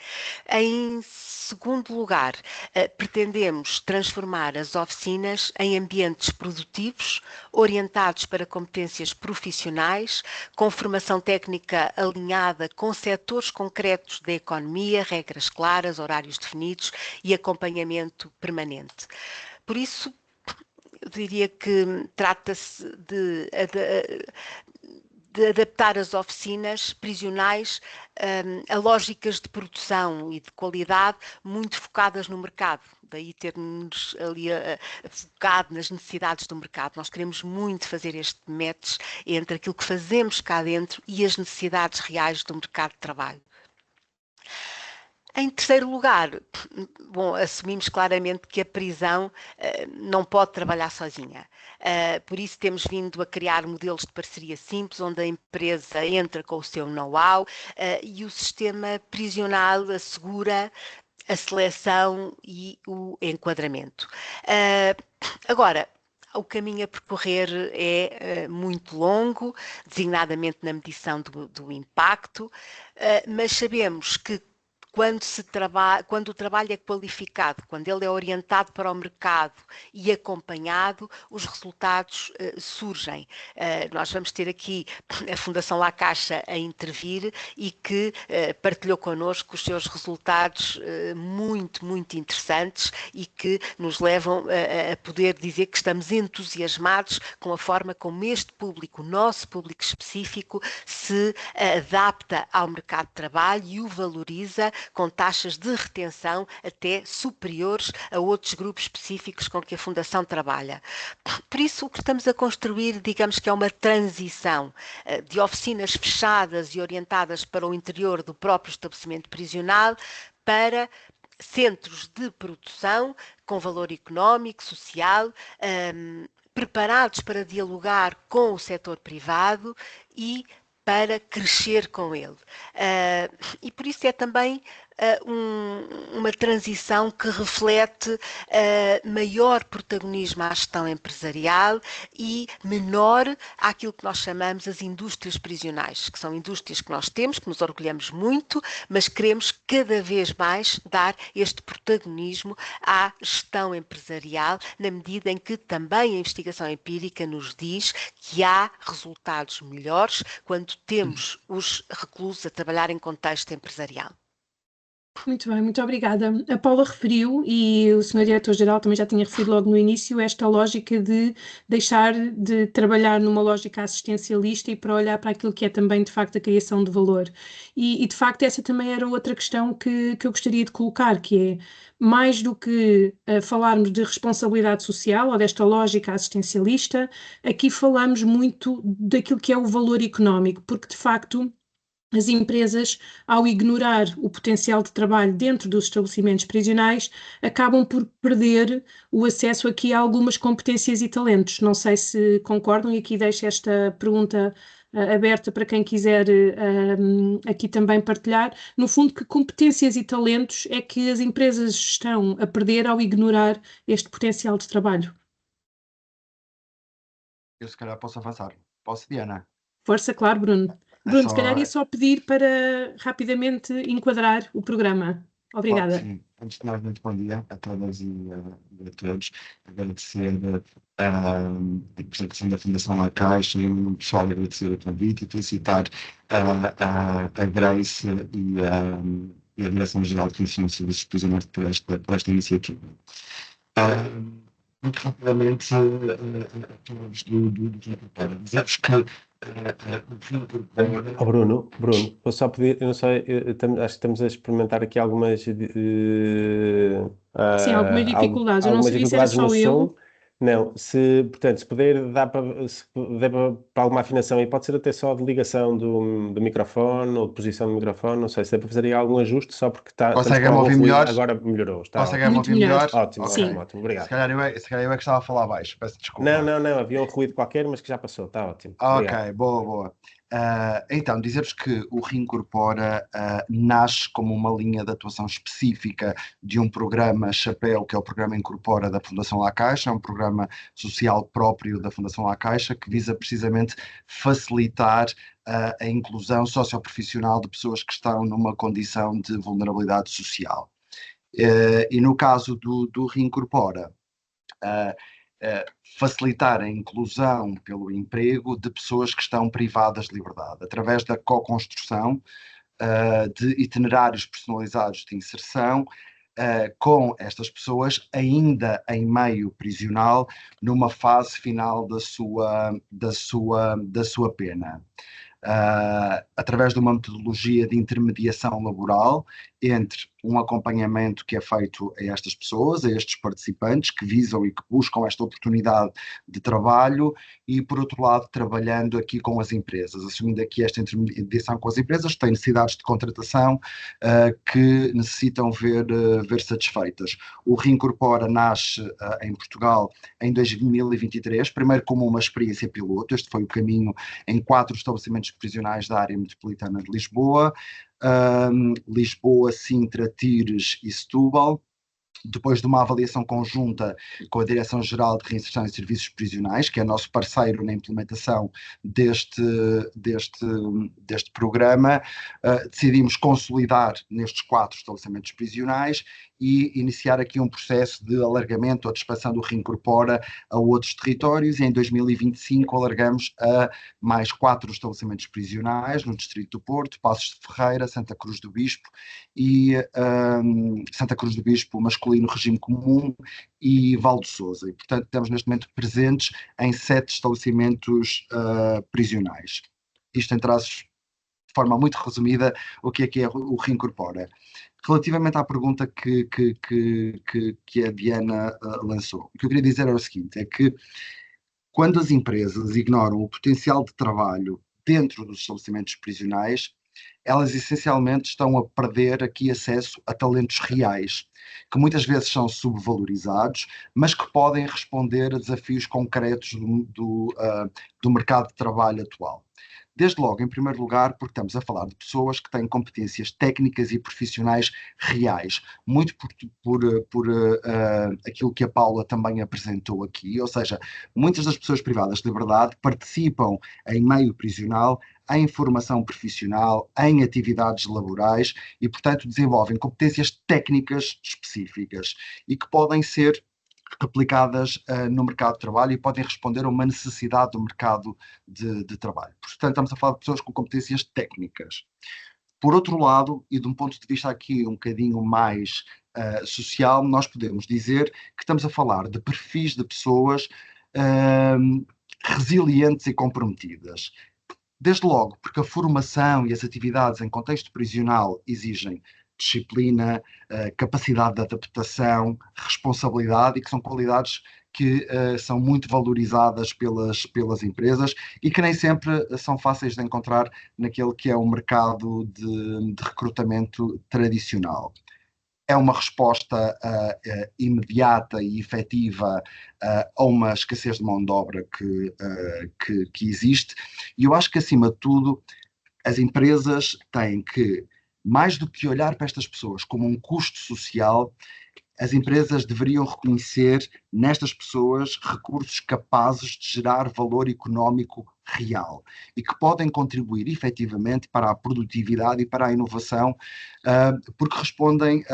Em segundo lugar, pretendemos transformar as oficinas em ambientes produtivos, orientados para competências profissionais, com formação técnica alinhada com setores concretos da economia, regras claras, horários definidos e acompanhamento permanente. Por isso, eu diria que trata-se de adaptar as oficinas prisionais a lógicas de produção e de qualidade muito focadas no mercado. Daí termos ali focado nas necessidades do mercado. Nós queremos muito fazer este match entre aquilo que fazemos cá dentro e as necessidades reais do mercado de trabalho. Em terceiro lugar, bom, assumimos claramente que a prisão não pode trabalhar sozinha. Por isso temos vindo a criar modelos de parceria simples, onde a empresa entra com o seu know-how e o sistema prisional assegura a seleção e o enquadramento. Agora, o caminho a percorrer é muito longo, designadamente na medição do impacto, mas sabemos que quando o trabalho é qualificado, quando ele é orientado para o mercado e acompanhado, os resultados surgem. Nós vamos ter aqui a Fundação La Caixa a intervir e que partilhou connosco os seus resultados muito, muito interessantes e que nos levam a poder dizer que estamos entusiasmados com a forma como este público, o nosso público específico, se adapta ao mercado de trabalho e o valoriza com taxas de retenção até superiores a outros grupos específicos com que a Fundação trabalha. Por isso, o que estamos a construir, digamos que é uma transição de oficinas fechadas e orientadas para o interior do próprio estabelecimento prisional para centros de produção com valor económico, social, preparados para dialogar com o setor privado e para crescer com ele. E por isso é também uma transição que reflete maior protagonismo à gestão empresarial e menor àquilo que nós chamamos as indústrias prisionais, que são indústrias que nós temos, que nos orgulhamos muito, mas queremos cada vez mais dar este protagonismo à gestão empresarial, na medida em que também a investigação empírica nos diz que há resultados melhores quando temos os reclusos a trabalhar em contexto empresarial.
Muito bem, muito obrigada. A Paula referiu, e o Sr. Diretor-Geral também já tinha referido logo no início, esta lógica de deixar de trabalhar numa lógica assistencialista e para olhar para aquilo que é também, de facto, a criação de valor. E de facto, essa também era outra questão que eu gostaria de colocar, que é, mais do que falarmos de responsabilidade social ou desta lógica assistencialista, aqui falamos muito daquilo que é o valor económico, porque, de facto, as empresas, ao ignorar o potencial de trabalho dentro dos estabelecimentos prisionais, acabam por perder o acesso aqui a algumas competências e talentos. Não sei se concordam, e aqui deixo esta pergunta aberta para quem quiser aqui também partilhar. No fundo, que competências e talentos é que as empresas estão a perder ao ignorar este potencial de trabalho?
Eu se calhar posso avançar. Posso, Diana?
Força, claro, Bruno. Bruno, se
Só-
calhar ia só pedir para rapidamente enquadrar o programa. Obrigada.
Sim. Antes de mais, muito bom dia a todas e a todos. Agradecer a representação da Fundação La Caixa e o pessoal agradecer o convite e felicitar a Grace e a Direção-Geral de Ensino de Serviços Prisioneiros por esta iniciativa. Muito rapidamente, a todos dizer-vos que
Bruno, vou só pedir, eu não sei, acho que estamos a experimentar aqui algumas,
Sim, algumas dificuldades. Eu não sabia se era só
no
eu.
som. Não, portanto, se puder dar para alguma afinação, e pode ser até só de ligação do microfone ou de posição do microfone, não sei se dá para fazer aí algum ajuste, só porque está.
Conseguem-me ouvir melhor?
Agora melhorou. Está
Conseguem-me
Muito
ouvir
melhor.
melhor?
ótimo,
Ok.
ótimo, obrigado.
Se calhar eu é que estava a falar baixo, peço desculpa.
Não, havia um ruído qualquer, mas que já passou, está ótimo.
Ok,
Obrigado.
boa. Então, dizer-vos que o Reincorpora nasce como uma linha de atuação específica de um programa Chapéu, que é o programa Incorpora da Fundação La Caixa, é um programa social próprio da Fundação La Caixa, que visa precisamente facilitar a inclusão socioprofissional de pessoas que estão numa condição de vulnerabilidade social. E no caso do Reincorpora, facilitar a inclusão pelo emprego de pessoas que estão privadas de liberdade, através da co-construção de itinerários personalizados de inserção com estas pessoas ainda em meio prisional, numa fase final da sua pena. Através de uma metodologia de intermediação laboral entre um acompanhamento que é feito a estas pessoas, a estes participantes que visam e que buscam esta oportunidade de trabalho e, por outro lado, trabalhando aqui com as empresas, assumindo aqui esta intermediação com as empresas que têm necessidades de contratação que necessitam ver satisfeitas. O Reincorpora nasce em Portugal em 2023, primeiro como uma experiência piloto, este foi o caminho em 4 estabelecimentos prisionais da área metropolitana de Lisboa, Lisboa, Sintra, Tires e Setúbal. Depois de uma avaliação conjunta com a Direção-Geral de Reinserção e Serviços Prisionais, que é nosso parceiro na implementação deste programa, decidimos consolidar nestes 4 estabelecimentos prisionais e iniciar aqui um processo de alargamento ou de expansão do Reincorpora a outros territórios, e em 2025 alargamos a mais 4 estabelecimentos prisionais no Distrito do Porto, Passos de Ferreira, Santa Cruz do Bispo e Santa Cruz do Bispo masculino regime comum e Val de Sousa. E, portanto, estamos neste momento presentes em 7 estabelecimentos prisionais. Isto em traços, de forma muito resumida, o que é o Reincorpora. Relativamente à pergunta que a Diana lançou, o que eu queria dizer era o seguinte, é que quando as empresas ignoram o potencial de trabalho dentro dos estabelecimentos prisionais, elas essencialmente estão a perder aqui acesso a talentos reais, que muitas vezes são subvalorizados, mas que podem responder a desafios concretos do mercado de trabalho atual. Desde logo, em primeiro lugar, porque estamos a falar de pessoas que têm competências técnicas e profissionais reais, muito por aquilo que a Paula também apresentou aqui, ou seja, muitas das pessoas privadas de liberdade participam em meio prisional, em formação profissional, em atividades laborais e, portanto, desenvolvem competências técnicas específicas e que podem ser replicadas no mercado de trabalho e podem responder a uma necessidade do mercado de trabalho. Portanto, estamos a falar de pessoas com competências técnicas. Por outro lado, e de um ponto de vista aqui um bocadinho mais social, nós podemos dizer que estamos a falar de perfis de pessoas resilientes e comprometidas. Desde logo, porque a formação e as atividades em contexto prisional exigem disciplina, capacidade de adaptação, responsabilidade, e que são qualidades que são muito valorizadas pelas empresas e que nem sempre são fáceis de encontrar naquele que é o mercado de recrutamento tradicional. É uma resposta imediata e efetiva a uma escassez de mão de obra que existe, e eu acho que, acima de tudo, as empresas têm que, mais do que olhar para estas pessoas como um custo social, as empresas deveriam reconhecer nestas pessoas recursos capazes de gerar valor económico real e que podem contribuir efetivamente para a produtividade e para a inovação, porque respondem,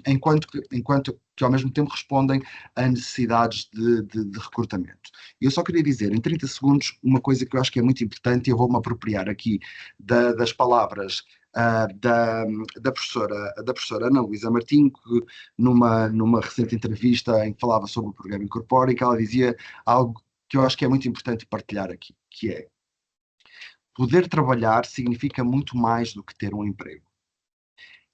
enquanto que ao mesmo tempo respondem a necessidades de recrutamento. Eu só queria dizer, em 30 segundos, uma coisa que eu acho que é muito importante, e eu vou-me apropriar aqui das palavras da professora Ana Luísa Martim, que numa recente entrevista em que falava sobre o programa Incorpora, em que ela dizia algo que eu acho que é muito importante partilhar aqui, que é: poder trabalhar significa muito mais do que ter um emprego.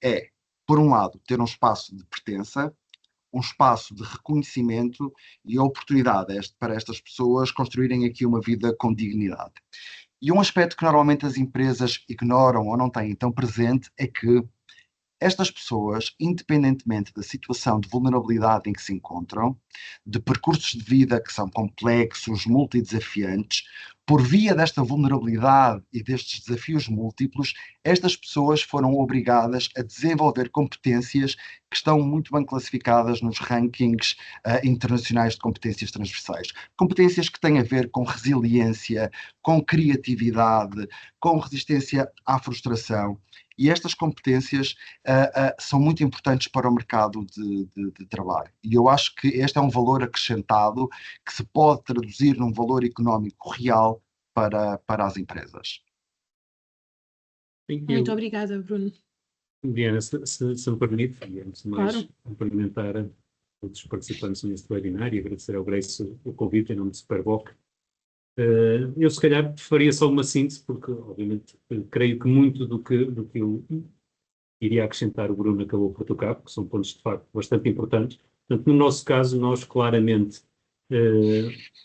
É, por um lado, ter um espaço de pertença, um espaço de reconhecimento e a oportunidade para estas pessoas construírem aqui uma vida com dignidade. E um aspecto que normalmente as empresas ignoram ou não têm tão presente é que estas pessoas, independentemente da situação de vulnerabilidade em que se encontram, de percursos de vida que são complexos, multidesafiantes, Por via desta vulnerabilidade e destes desafios múltiplos, estas pessoas foram obrigadas a desenvolver competências que estão muito bem classificadas nos rankings internacionais de competências transversais. Competências que têm a ver com resiliência, com criatividade, com resistência à frustração. E estas competências são muito importantes para o mercado de trabalho. E eu acho que este é um valor acrescentado que se pode traduzir num valor económico real para as empresas.
Muito obrigada, Bruno.
Diana, se me permite, e antes de mais,
Claro.
cumprimentar a todos os participantes neste webinar e agradecer ao Grace o convite em nome do Superboc. Eu, se calhar, faria só uma síntese, porque, obviamente, creio que muito do que eu iria acrescentar o Bruno acabou por tocar, porque são pontos, de facto, bastante importantes. Portanto, no nosso caso, nós, claramente,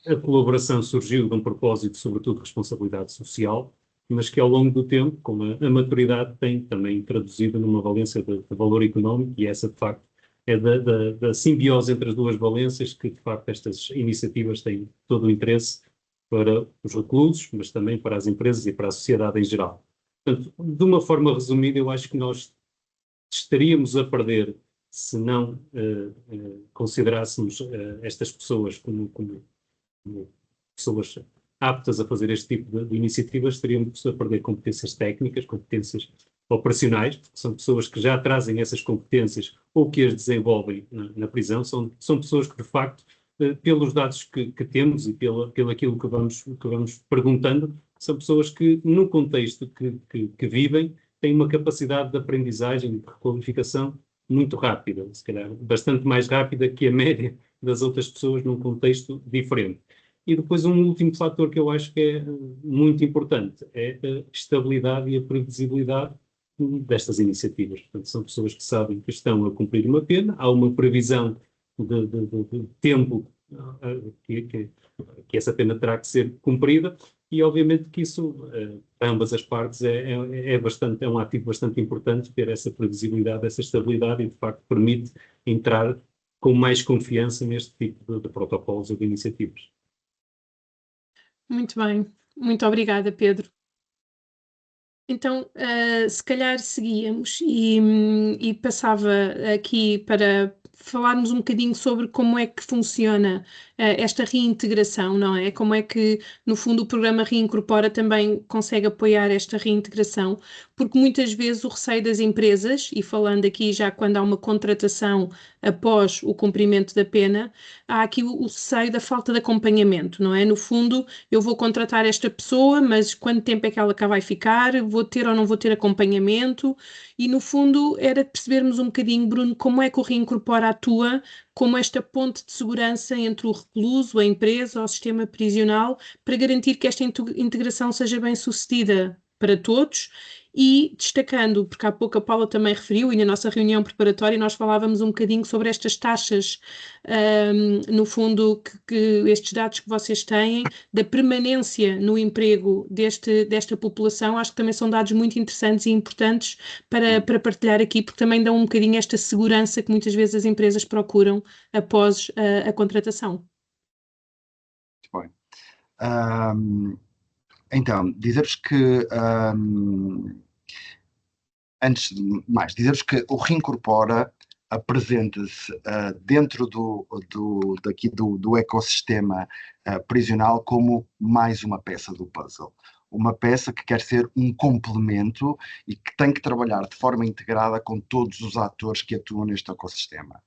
a colaboração surgiu de um propósito, sobretudo, de responsabilidade social, mas que, ao longo do tempo, com a maturidade, tem também traduzido numa valência de valor económico, e essa, de facto, é da simbiose entre as duas valências que, de facto, estas iniciativas têm todo o interesse para os reclusos, mas também para as empresas e para a sociedade em geral. Portanto, de uma forma resumida, eu acho que nós estaríamos a perder se não considerássemos estas pessoas como pessoas aptas a fazer este tipo de iniciativas, estaríamos a perder competências técnicas, competências operacionais, porque são pessoas que já trazem essas competências ou que as desenvolvem na prisão, são pessoas que, de facto, pelos dados que temos e pelo aquilo que vamos perguntando, são pessoas que, no contexto que vivem, têm uma capacidade de aprendizagem e de requalificação muito rápida, se calhar bastante mais rápida que a média das outras pessoas num contexto diferente. E depois um último fator que eu acho que é muito importante é a estabilidade e a previsibilidade destas iniciativas. Portanto, são pessoas que sabem que estão a cumprir uma pena, há uma previsão de tempo que essa pena terá que ser cumprida e, obviamente, que isso, para ambas as partes, é um ativo bastante importante ter essa previsibilidade, essa estabilidade e, de facto, permite entrar com mais confiança neste tipo de protocolos ou de iniciativas.
Muito bem. Muito obrigada, Pedro. Então, se calhar seguíamos e passava aqui para falarmos um bocadinho sobre como é que funciona esta reintegração, não é? Como é que, no fundo, o programa Reincorpora também consegue apoiar esta reintegração, porque muitas vezes o receio das empresas, e falando aqui já quando há uma contratação após o cumprimento da pena, há aqui o receio da falta de acompanhamento, não é? No fundo, eu vou contratar esta pessoa, mas quanto tempo é que ela cá vai ficar? Vou ter ou não vou ter acompanhamento? E, no fundo, era percebermos um bocadinho, Bruno, como é que o Reincorpora atua como esta ponte de segurança entre o recluso, a empresa, o sistema prisional, para garantir que esta integração seja bem sucedida para todos. E destacando, porque há pouco a Paula também referiu, e na nossa reunião preparatória nós falávamos um bocadinho sobre estas taxas, no fundo, que estes dados que vocês têm, da permanência no emprego desta população, acho que também são dados muito interessantes e importantes para partilhar aqui, porque também dão um bocadinho esta segurança que muitas vezes as empresas procuram após a contratação.
Muito bem. Então, dizer-vos que, antes de mais, dizer-vos que o Reincorpora apresenta-se dentro do ecossistema prisional como mais uma peça do puzzle. Uma peça que quer ser um complemento e que tem que trabalhar de forma integrada com todos os atores que atuam neste ecossistema.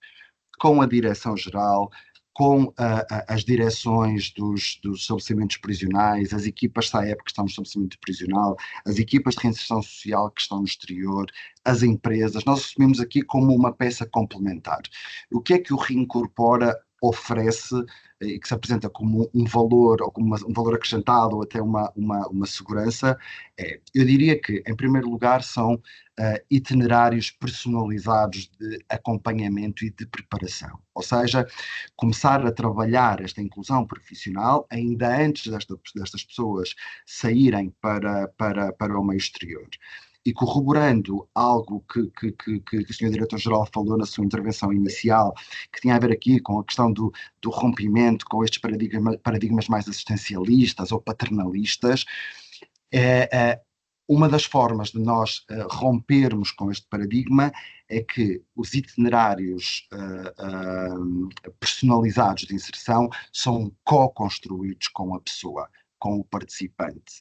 Com a direção-geral, com as direções dos estabelecimentos prisionais, as equipas SAEP que estão no estabelecimento prisional, as equipas de reinserção social que estão no exterior, as empresas. Nós assumimos aqui como uma peça complementar. O que é que o Reincorpora oferece e que se apresenta como um valor, ou como um valor acrescentado, ou até uma segurança? Eu diria que, em primeiro lugar, são itinerários personalizados de acompanhamento e de preparação. Ou seja, começar a trabalhar esta inclusão profissional ainda antes destas pessoas saírem para o meio exterior. E corroborando algo que o Sr. Diretor-Geral falou na sua intervenção inicial, que tinha a ver aqui com a questão do rompimento com estes paradigmas mais assistencialistas ou paternalistas, uma das formas de nós rompermos com este paradigma é que os itinerários personalizados de inserção são co-construídos com a pessoa, com o participante.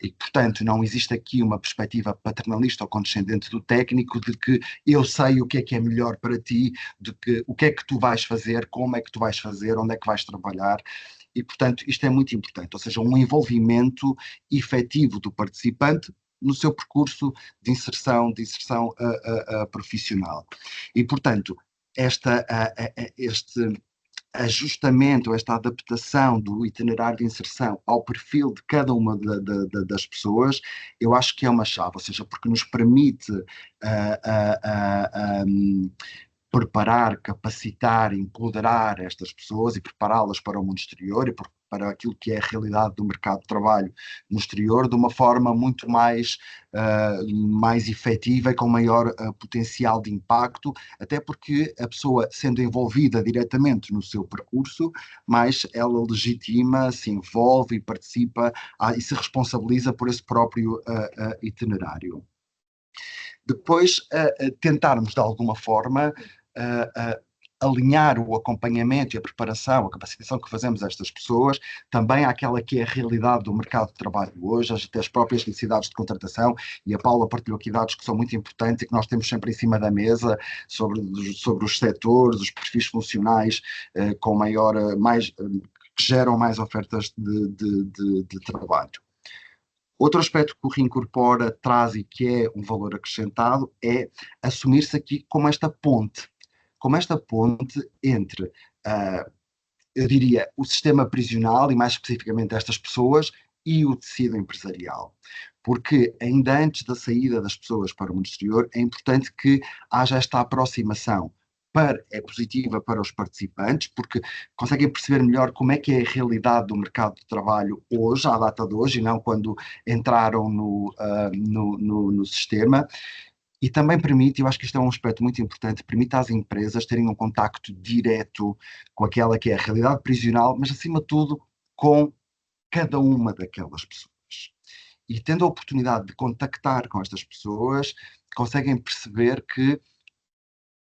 E, portanto, não existe aqui uma perspectiva paternalista ou condescendente do técnico de que eu sei o que é melhor para ti, de que o que é que tu vais fazer, como é que tu vais fazer, onde é que vais trabalhar. E, portanto, isto é muito importante, ou seja, um envolvimento efetivo do participante no seu percurso de inserção profissional. E, portanto, este ajustamento, esta adaptação do itinerário de inserção ao perfil de cada uma das pessoas, eu acho que é uma chave, ou seja, porque nos permite preparar, capacitar, empoderar estas pessoas e prepará-las para o mundo exterior e para aquilo que é a realidade do mercado de trabalho no exterior de uma forma muito mais efetiva e com maior potencial de impacto, até porque a pessoa, sendo envolvida diretamente no seu percurso, mais ela legitima, se envolve e participa e se responsabiliza por esse próprio itinerário. Depois, tentarmos de alguma forma alinhar o acompanhamento e a preparação, a capacitação que fazemos a estas pessoas, também àquela que é a realidade do mercado de trabalho hoje, até as próprias necessidades de contratação, e a Paula partilhou aqui dados que são muito importantes e que nós temos sempre em cima da mesa sobre os setores, os perfis funcionais com que geram mais ofertas de trabalho. Outro aspecto que o Reincorpora traz e que é um valor acrescentado é assumir-se aqui como esta ponte entre, eu diria, o sistema prisional e mais especificamente estas pessoas e o tecido empresarial. Porque ainda antes da saída das pessoas para o mundo exterior é importante que haja esta aproximação. É positiva para os participantes, porque conseguem perceber melhor como é que é a realidade do mercado de trabalho hoje, à data de hoje, e não quando entraram no sistema. E também permite, eu acho que isto é um aspecto muito importante, permite às empresas terem um contacto direto com aquela que é a realidade prisional, mas acima de tudo com cada uma daquelas pessoas. E tendo a oportunidade de contactar com estas pessoas, conseguem perceber que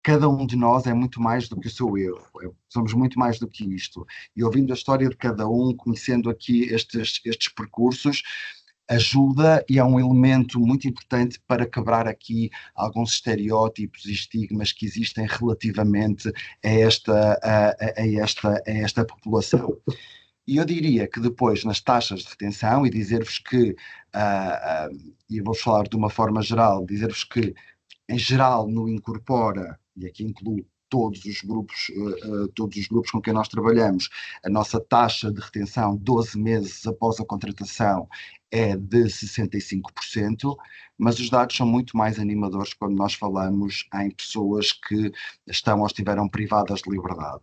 cada um de nós é muito mais do que o seu eu, somos muito mais do que isto. E ouvindo a história de cada um, conhecendo aqui estes percursos, ajuda e é um elemento muito importante para quebrar aqui alguns estereótipos e estigmas que existem relativamente a esta população. E eu diria que depois, nas taxas de retenção, e dizer-vos que, e vou falar de uma forma geral, dizer-vos que, em geral, no Incorpora, e aqui incluo todos os grupos com quem nós trabalhamos, a nossa taxa de retenção 12 meses após a contratação é de 65%, mas os dados são muito mais animadores quando nós falamos em pessoas que estão ou estiveram privadas de liberdade.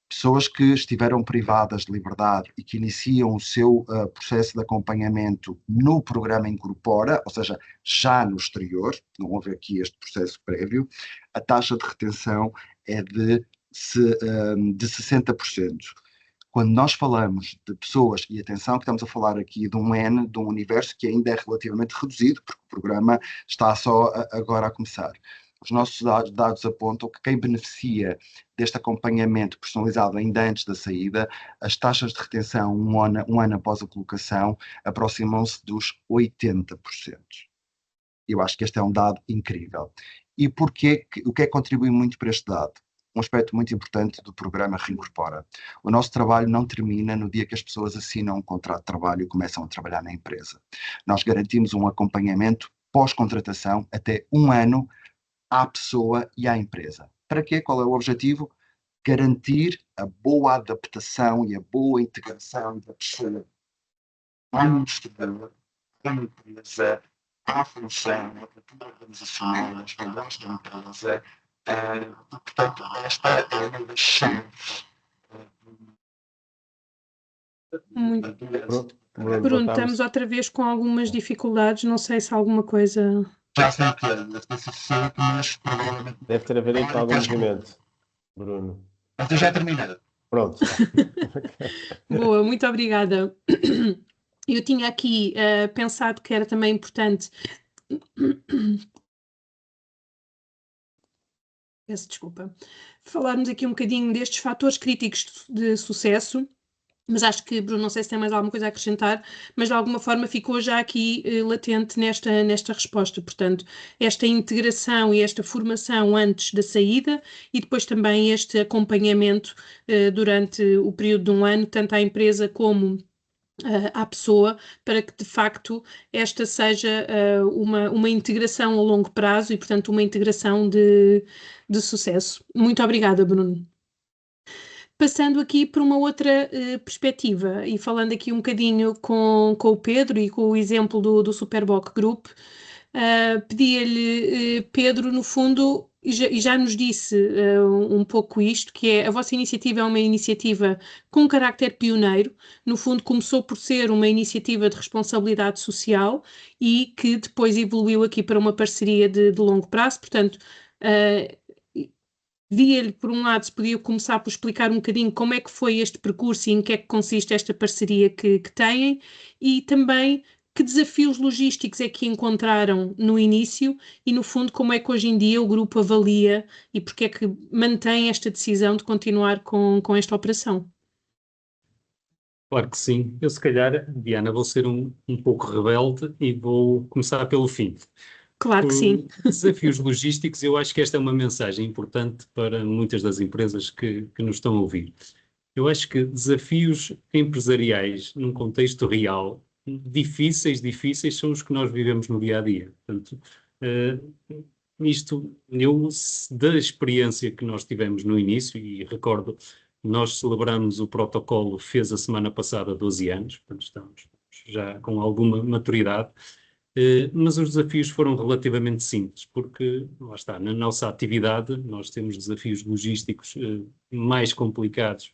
Pessoas que estiveram privadas de liberdade e que iniciam o seu processo de acompanhamento no programa Incorpora, ou seja, já no exterior, não houve aqui este processo prévio, a taxa de retenção é de 60%. Quando nós falamos de pessoas, e atenção que estamos a falar aqui de um universo que ainda é relativamente reduzido, porque o programa está só agora a começar. Os nossos dados apontam que quem beneficia deste acompanhamento personalizado ainda antes da saída, as taxas de retenção um ano após a colocação aproximam-se dos 80%. Eu acho que este é um dado incrível. E o que é que contribui muito para este dado? Um aspecto muito importante do programa Reincorpora. O nosso trabalho não termina no dia que as pessoas assinam um contrato de trabalho e começam a trabalhar na empresa. Nós garantimos um acompanhamento pós-contratação até um ano à pessoa e à empresa. Para quê? Qual é o objetivo? Garantir a boa adaptação e a boa integração da pessoa à empresa, à função, à cultura organizacional, aos valores da empresa. Portanto, esta é uma das chaves.
Muito.
Pronto. Bruno,
Bruno,
voltámos.
estamos outra vez com algumas dificuldades, não sei se alguma coisa...
Já sei que deve ter sido mas provavelmente...
Deve ter havido aí algum movimento, Bruno.
Então já terminei.
Pronto.
Boa, muito obrigada. Eu tinha aqui pensado que era também importante... Peço desculpa. Falarmos aqui um bocadinho destes fatores críticos de sucesso, mas acho que, Bruno, não sei se tem mais alguma coisa a acrescentar, mas de alguma forma ficou já aqui latente nesta resposta. Portanto, esta integração e esta formação antes da saída e depois também este acompanhamento durante o período de um ano, tanto à empresa como à pessoa, para que de facto esta seja uma integração a longo prazo e, portanto, uma integração de sucesso. Muito obrigada, Bruno. Passando aqui por uma outra perspectiva e falando aqui um bocadinho com o Pedro e com o exemplo do Superboc Group, pedia-lhe, Pedro, no fundo, e já nos disse um pouco isto, que é a vossa iniciativa é uma iniciativa com carácter pioneiro, no fundo começou por ser uma iniciativa de responsabilidade social e que depois evoluiu aqui para uma parceria de longo prazo, portanto, via-lhe, por um lado, se podia começar por explicar um bocadinho como é que foi este percurso e em que é que consiste esta parceria que têm e também que desafios logísticos é que encontraram no início e, no fundo, como é que hoje em dia o grupo avalia e porque é que mantém esta decisão de continuar com esta operação.
Claro que sim. Eu, se calhar, Diana, vou ser um pouco rebelde e vou começar pelo fim.
Claro que sim.
Desafios logísticos, eu acho que esta é uma mensagem importante para muitas das empresas que nos estão a ouvir. Eu acho que desafios empresariais num contexto real, difíceis são os que nós vivemos no dia a dia. Portanto, da experiência que nós tivemos no início, e recordo, nós celebramos o protocolo, fez a semana passada 12 anos, portanto estamos já com alguma maturidade. Mas os desafios foram relativamente simples, porque, lá está, na nossa atividade nós temos desafios logísticos mais complicados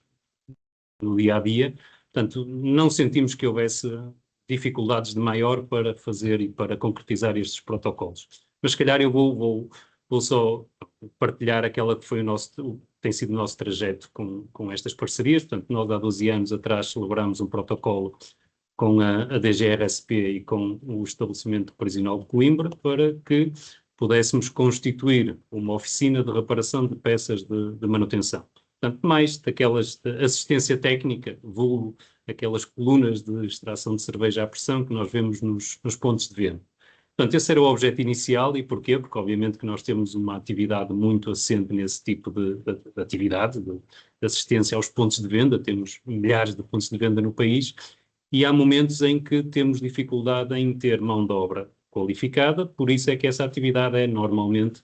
no dia-a-dia, portanto, não sentimos que houvesse dificuldades de maior para fazer e para concretizar estes protocolos. Mas, se calhar, eu vou só partilhar aquela que foi tem sido o nosso trajeto com estas parcerias. Portanto, nós há 12 anos atrás celebramos um protocolo com a DGRSP e com o estabelecimento prisional de Coimbra para que pudéssemos constituir uma oficina de reparação de peças de manutenção. Portanto, mais daquelas de assistência técnica, vulgo aquelas colunas de extração de cerveja à pressão que nós vemos nos pontos de venda. Portanto, esse era o objeto inicial. E porquê? Porque, obviamente, que nós temos uma atividade muito assente nesse tipo de atividade, de assistência aos pontos de venda. Temos milhares de pontos de venda no país. E há momentos em que temos dificuldade em ter mão de obra qualificada, por isso é que essa atividade é normalmente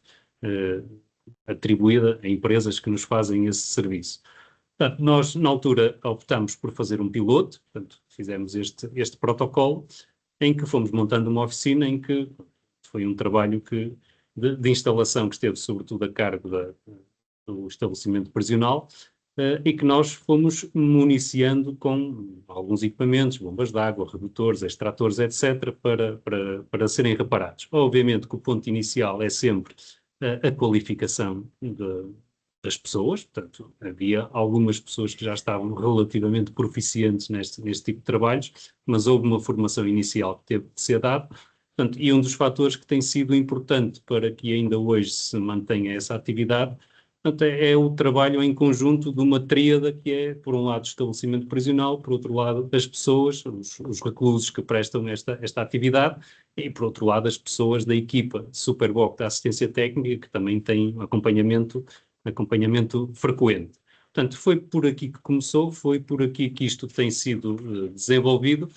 atribuída a empresas que nos fazem esse serviço. Portanto, nós, na altura, optamos por fazer um piloto, portanto, fizemos este protocolo, em que fomos montando uma oficina, em que foi um trabalho de instalação que esteve sobretudo a cargo do estabelecimento prisional, e que nós fomos municiando com alguns equipamentos, bombas de água, redutores, extratores, etc., para serem reparados. Obviamente que o ponto inicial é sempre a qualificação das pessoas, portanto, havia algumas pessoas que já estavam relativamente proficientes neste tipo de trabalhos, mas houve uma formação inicial que teve de ser dada. Portanto, e um dos fatores que tem sido importante para que ainda hoje se mantenha essa atividade, portanto, é o trabalho em conjunto de uma tríada que é, por um lado, o estabelecimento prisional, por outro lado, as pessoas, os reclusos que prestam esta atividade, e, por outro lado, as pessoas da equipa Superboc da assistência técnica, que também tem acompanhamento frequente. Portanto, foi por aqui que começou, foi por aqui que isto tem sido desenvolvido,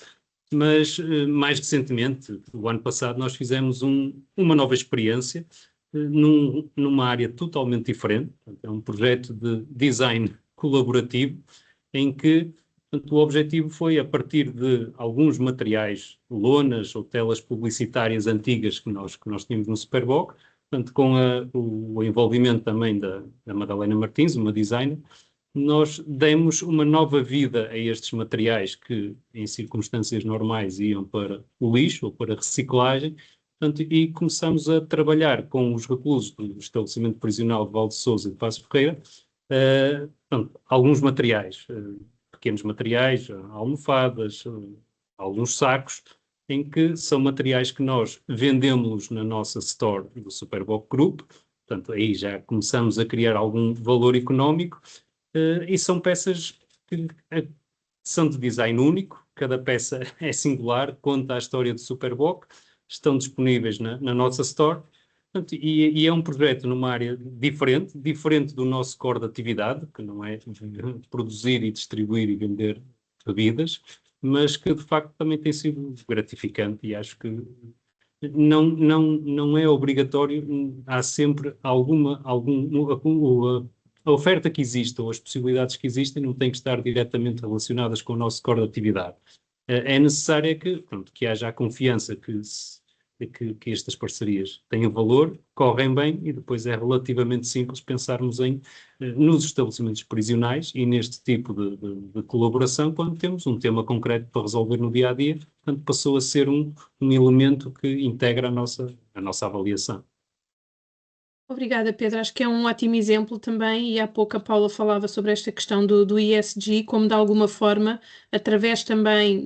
mas, mais recentemente, o ano passado, nós fizemos uma nova experiência, numa área totalmente diferente. Portanto, é um projeto de design colaborativo em que, portanto, o objetivo foi, a partir de alguns materiais, lonas ou telas publicitárias antigas que nós tínhamos no Superboc, portanto, com o envolvimento também da Madalena Martins, uma designer, nós demos uma nova vida a estes materiais que, em circunstâncias normais, iam para o lixo ou para a reciclagem, portanto, e começamos a trabalhar com os reclusos do estabelecimento prisional de Val de Sousa e de Passos Ferreira, portanto, alguns materiais, pequenos materiais, almofadas, alguns sacos, em que são materiais que nós vendemos na nossa store do Superboc Group, portanto, aí já começamos a criar algum valor económico, e são peças que são de design único, cada peça é singular, conta a história do Superboc, estão disponíveis na nossa store, portanto, e é um projeto numa área diferente do nosso core de atividade, que não é produzir e distribuir e vender bebidas, mas que de facto também tem sido gratificante e acho que não é obrigatório, há sempre a oferta que existe ou as possibilidades que existem não têm que estar diretamente relacionadas com o nosso core de atividade. É necessário que haja a confiança que estas parcerias têm valor, correm bem e depois é relativamente simples pensarmos nos estabelecimentos prisionais e neste tipo de colaboração quando temos um tema concreto para resolver no dia-a-dia, portanto passou a ser um elemento que integra a nossa avaliação.
Obrigada, Pedro. Acho que é um ótimo exemplo também, e há pouco a Paula falava sobre esta questão do ESG, como de alguma forma, através também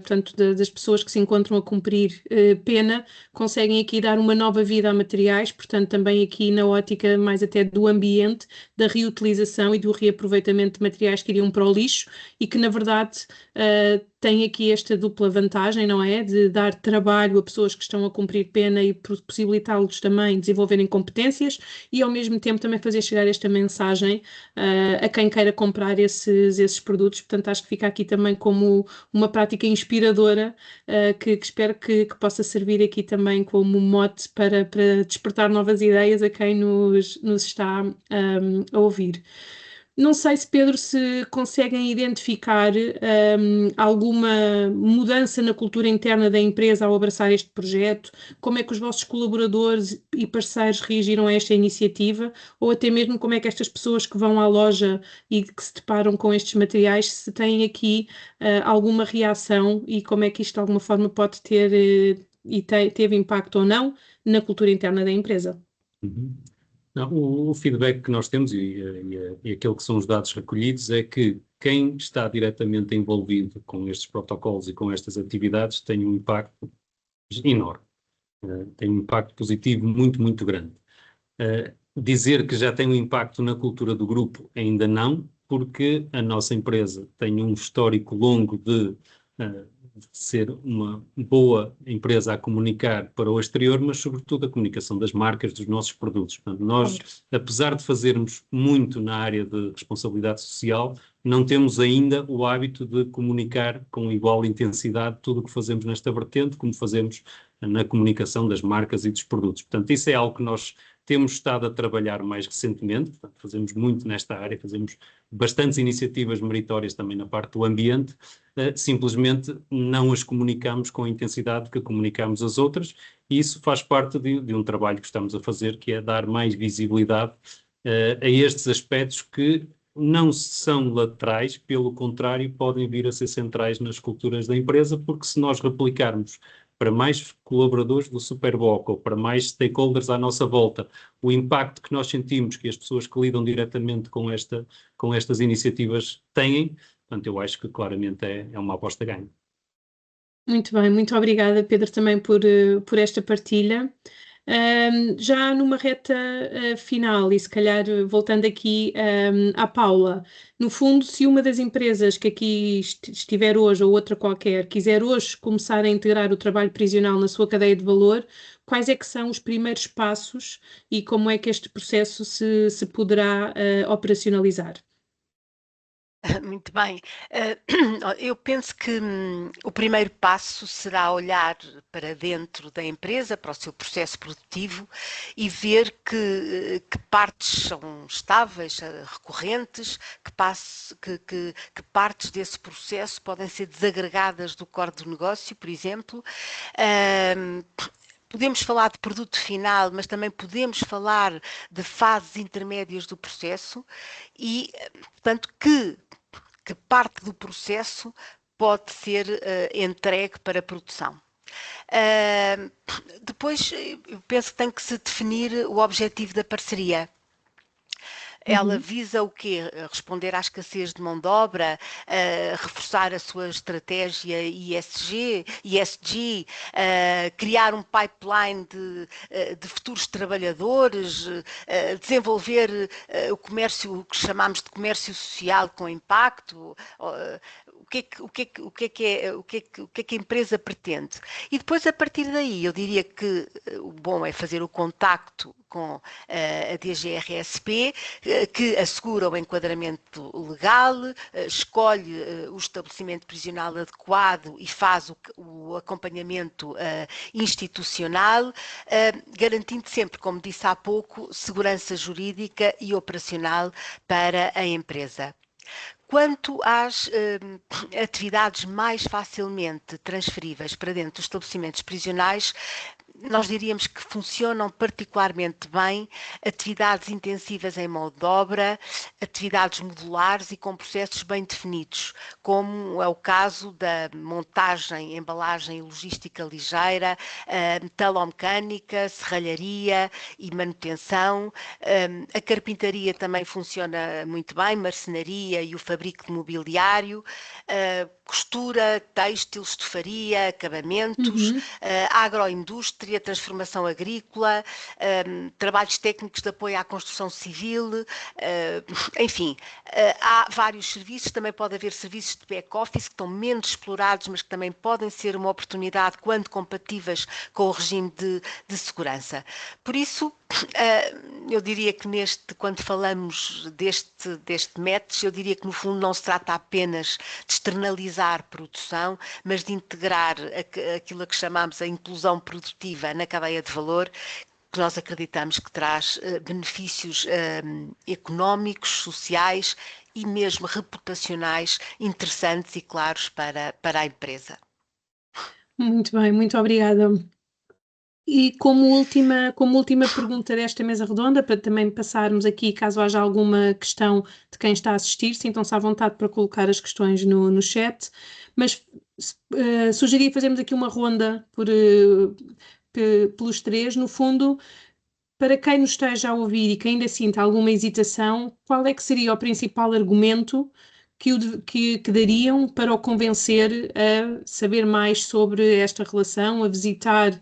portanto, das pessoas que se encontram a cumprir pena, conseguem aqui dar uma nova vida a materiais, portanto também aqui na ótica mais até do ambiente, da reutilização e do reaproveitamento de materiais que iriam para o lixo e que na verdade tem aqui esta dupla vantagem, não é? De dar trabalho a pessoas que estão a cumprir pena e possibilitá-los também desenvolverem competências e ao mesmo tempo também fazer chegar esta mensagem a quem queira comprar esses produtos. Portanto, acho que fica aqui também como uma prática inspiradora que espero que possa servir aqui também como mote para despertar novas ideias a quem nos está a ouvir. Não sei se, Pedro, se conseguem identificar alguma mudança na cultura interna da empresa ao abraçar este projeto, como é que os vossos colaboradores e parceiros reagiram a esta iniciativa, ou até mesmo como é que estas pessoas que vão à loja e que se deparam com estes materiais, se têm aqui alguma reação e como é que isto de alguma forma pode ter e teve impacto ou não na cultura interna da empresa.
Uhum. Não, o feedback que nós temos e aquele que são os dados recolhidos é que quem está diretamente envolvido com estes protocolos e com estas atividades tem um impacto enorme, tem um impacto positivo muito, muito grande. Dizer que já tem um impacto na cultura do grupo ainda não, porque a nossa empresa tem um histórico longo de ser uma boa empresa a comunicar para o exterior, mas sobretudo a comunicação das marcas, dos nossos produtos. Portanto, nós, apesar de fazermos muito na área de responsabilidade social, não temos ainda o hábito de comunicar com igual intensidade tudo o que fazemos nesta vertente, como fazemos na comunicação das marcas e dos produtos. Portanto, isso é algo que nós temos estado a trabalhar mais recentemente, portanto, fazemos muito nesta área, fazemos bastantes iniciativas meritórias também na parte do ambiente, simplesmente não as comunicamos com a intensidade que comunicamos as outras, e isso faz parte de um trabalho que estamos a fazer, que é dar mais visibilidade a estes aspectos que não são laterais, pelo contrário, podem vir a ser centrais nas culturas da empresa, porque se nós replicarmos para mais colaboradores do Superboc ou para mais stakeholders à nossa volta, o impacto que nós sentimos que as pessoas que lidam diretamente com estas iniciativas têm, portanto, eu acho que claramente é uma aposta ganha.
Muito bem, muito obrigada, Pedro, também por esta partilha. Já numa reta final, e se calhar voltando aqui à Paula, no fundo, se uma das empresas que aqui estiver hoje ou outra qualquer quiser hoje começar a integrar o trabalho prisional na sua cadeia de valor, quais é que são os primeiros passos e como é que este processo se poderá operacionalizar?
Muito bem. Eu penso que o primeiro passo será olhar para dentro da empresa, para o seu processo produtivo e ver que partes são estáveis, recorrentes, que partes desse processo podem ser desagregadas do core do negócio, por exemplo. podemos falar de produto final, mas também podemos falar de fases intermédias do processo e, portanto, que parte do processo pode ser entregue para produção. Depois, eu penso que tem que se definir o objetivo da parceria. Ela visa o quê? Responder à escassez de mão de obra, reforçar a sua estratégia ESG, criar um pipeline de futuros trabalhadores, desenvolver o comércio, o que chamamos de comércio social com impacto. O que é que a empresa pretende? E depois, a partir daí, eu diria que o bom é fazer o contacto com a DGRSP, que assegura o enquadramento legal, escolhe o estabelecimento prisional adequado e faz o acompanhamento institucional, garantindo sempre, como disse há pouco, segurança jurídica e operacional para a empresa. Quanto às atividades mais facilmente transferíveis para dentro dos estabelecimentos prisionais, nós diríamos que funcionam particularmente bem atividades intensivas em mão de obra, atividades modulares e com processos bem definidos, como é o caso da montagem, embalagem e logística ligeira, metalomecânica, serralharia e manutenção. A carpintaria também funciona muito bem, marcenaria e o fabrico de mobiliário, costura, têxtil, estofaria, acabamentos, agroindústria, transformação agrícola, trabalhos técnicos de apoio à construção civil, enfim, há vários serviços, também pode haver serviços de back-office que estão menos explorados, mas que também podem ser uma oportunidade quando compatíveis com o regime de segurança. Por isso, eu diria que quando falamos deste METS, eu diria que no fundo não se trata apenas de externalizar produção, mas de integrar aquilo a que chamamos a inclusão produtiva na cadeia de valor, que nós acreditamos que traz benefícios económicos, sociais e mesmo reputacionais interessantes e claros para a empresa.
Muito bem, muito obrigada. E como última pergunta desta mesa redonda, para também passarmos aqui, caso haja alguma questão de quem está a assistir, sintam-se à vontade para colocar as questões no chat, mas sugeria fazermos aqui uma ronda pelos três, no fundo, para quem nos esteja a ouvir e que ainda sinta alguma hesitação, qual é que seria o principal argumento que dariam para o convencer a saber mais sobre esta relação, a visitar,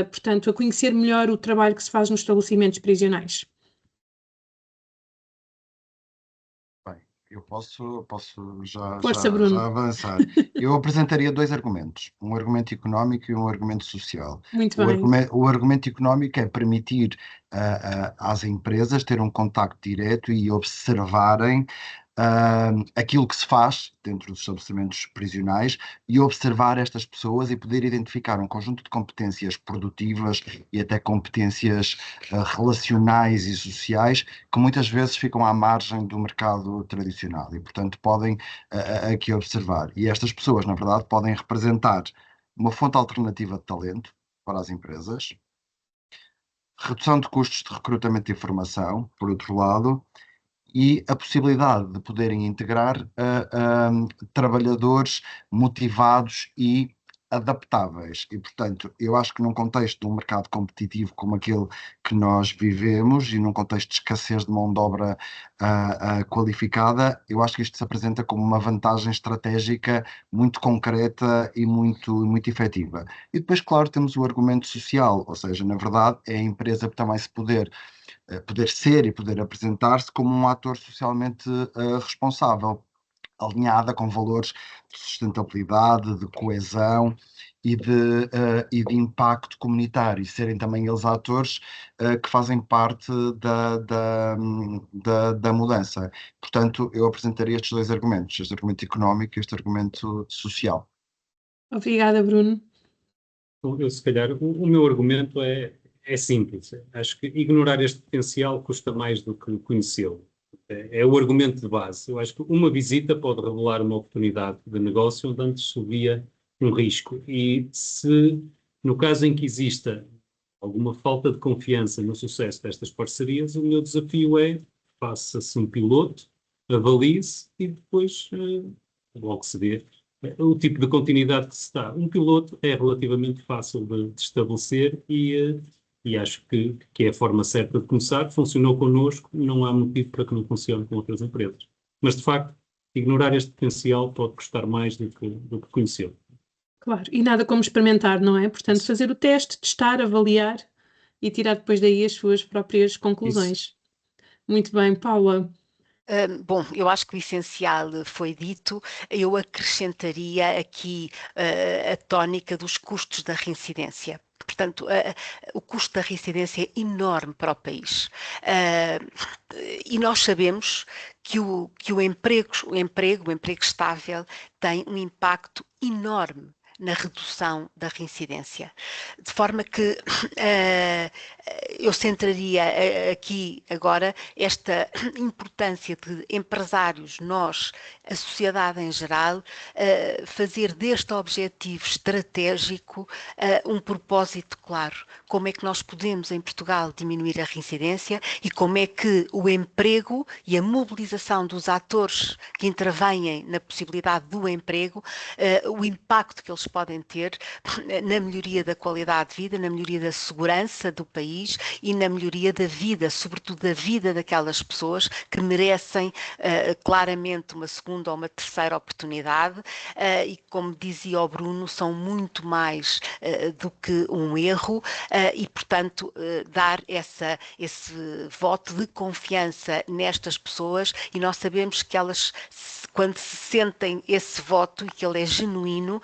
portanto, a conhecer melhor o trabalho que se faz nos estabelecimentos prisionais?
Bem, eu posso já
Bruno.
avançar. Eu apresentaria dois argumentos, um argumento económico e um argumento social.
Muito bem.
O argumento económico é permitir às empresas ter um contacto direto e observarem aquilo que se faz dentro dos estabelecimentos prisionais e observar estas pessoas e poder identificar um conjunto de competências produtivas e até competências relacionais e sociais que muitas vezes ficam à margem do mercado tradicional e, portanto, podem aqui observar. E estas pessoas, na verdade, podem representar uma fonte alternativa de talento para as empresas, redução de custos de recrutamento de informação, por outro lado, e a possibilidade de poderem integrar trabalhadores motivados e adaptáveis. E, portanto, eu acho que num contexto de um mercado competitivo como aquele que nós vivemos e num contexto de escassez de mão de obra qualificada, eu acho que isto se apresenta como uma vantagem estratégica muito concreta e muito efetiva. E depois, claro, temos o argumento social, ou seja, na verdade, é a empresa que também se poder ser e poder apresentar-se como um ator socialmente responsável, alinhada com valores de sustentabilidade, de coesão e de impacto comunitário, e serem também eles atores que fazem parte da mudança. Portanto, eu apresentaria estes dois argumentos, este argumento económico e este argumento social.
Obrigada, Bruno.
Bom, eu, se calhar, o meu argumento é simples. Acho que ignorar este potencial custa mais do que conhecê-lo. É o argumento de base. Eu acho que uma visita pode revelar uma oportunidade de negócio onde antes se via um risco. E se No caso em que exista alguma falta de confiança no sucesso destas parcerias, o meu desafio é faça-se um piloto, avalie-se e depois logo se vê o tipo de continuidade que se dá. Um piloto é relativamente fácil de estabelecer e acho que é a forma certa de começar. Funcionou connosco, não há motivo para que não funcione com outras empresas. Mas, de facto, ignorar este potencial pode custar mais do que conhecê-lo.
Claro, e nada como experimentar, não é? Portanto, fazer o teste, testar, avaliar e tirar depois daí as suas próprias conclusões.
Isso.
Muito bem, Paula.
Bom, eu acho que o essencial foi dito. Eu acrescentaria aqui a tónica dos custos da reincidência. Portanto, o custo da reincidência é enorme para o país. E nós sabemos que o emprego estável tem um impacto enorme na redução da reincidência. De forma que eu centraria aqui agora esta importância de empresários, nós, a sociedade em geral, fazer deste objetivo estratégico um propósito claro. Como é que nós podemos em Portugal diminuir a reincidência e como é que o emprego e a mobilização dos atores que intervêm na possibilidade do emprego, o impacto que eles podem ter na melhoria da qualidade de vida, na melhoria da segurança do país e na melhoria da vida, sobretudo da vida daquelas pessoas que merecem claramente uma segunda ou uma terceira oportunidade e, como dizia o Bruno, são muito mais do que um erro e, portanto, dar esse voto de confiança nestas pessoas, e nós sabemos que elas, quando se sentem esse voto e que ele é genuíno,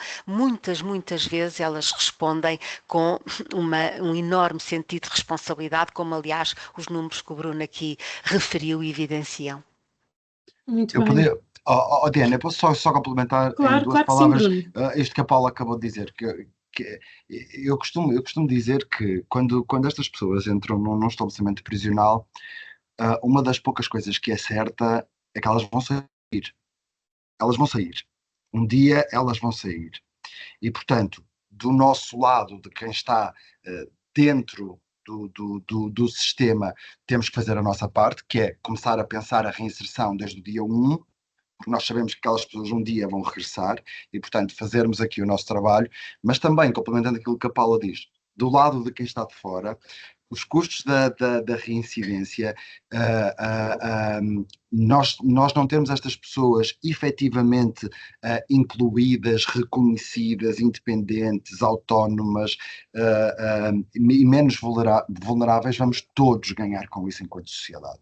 muitas vezes elas respondem com um enorme sentido de responsabilidade, como aliás os números que o Bruno aqui referiu e evidenciam.
Muito
Eu
bem.
podia, Diana, eu posso só complementar em
Claro,
duas
claro que sim,
palavras
Bruno.
isto que a Paula acabou de dizer, que eu costumo dizer que quando estas pessoas entram num estabelecimento prisional, uma das poucas coisas que é certa é que elas vão sair. Elas vão sair. Um dia elas vão sair. E, portanto, do nosso lado, de quem está dentro do sistema, temos que fazer a nossa parte, que é começar a pensar a reinserção desde o dia 1, porque nós sabemos que aquelas pessoas um dia vão regressar e, portanto, fazermos aqui o nosso trabalho, mas também, complementando aquilo que a Paula diz, do lado de quem está de fora, os custos da reincidência, nós não temos estas pessoas efetivamente incluídas, reconhecidas, independentes, autónomas e menos vulneráveis, vamos todos ganhar com isso enquanto sociedade.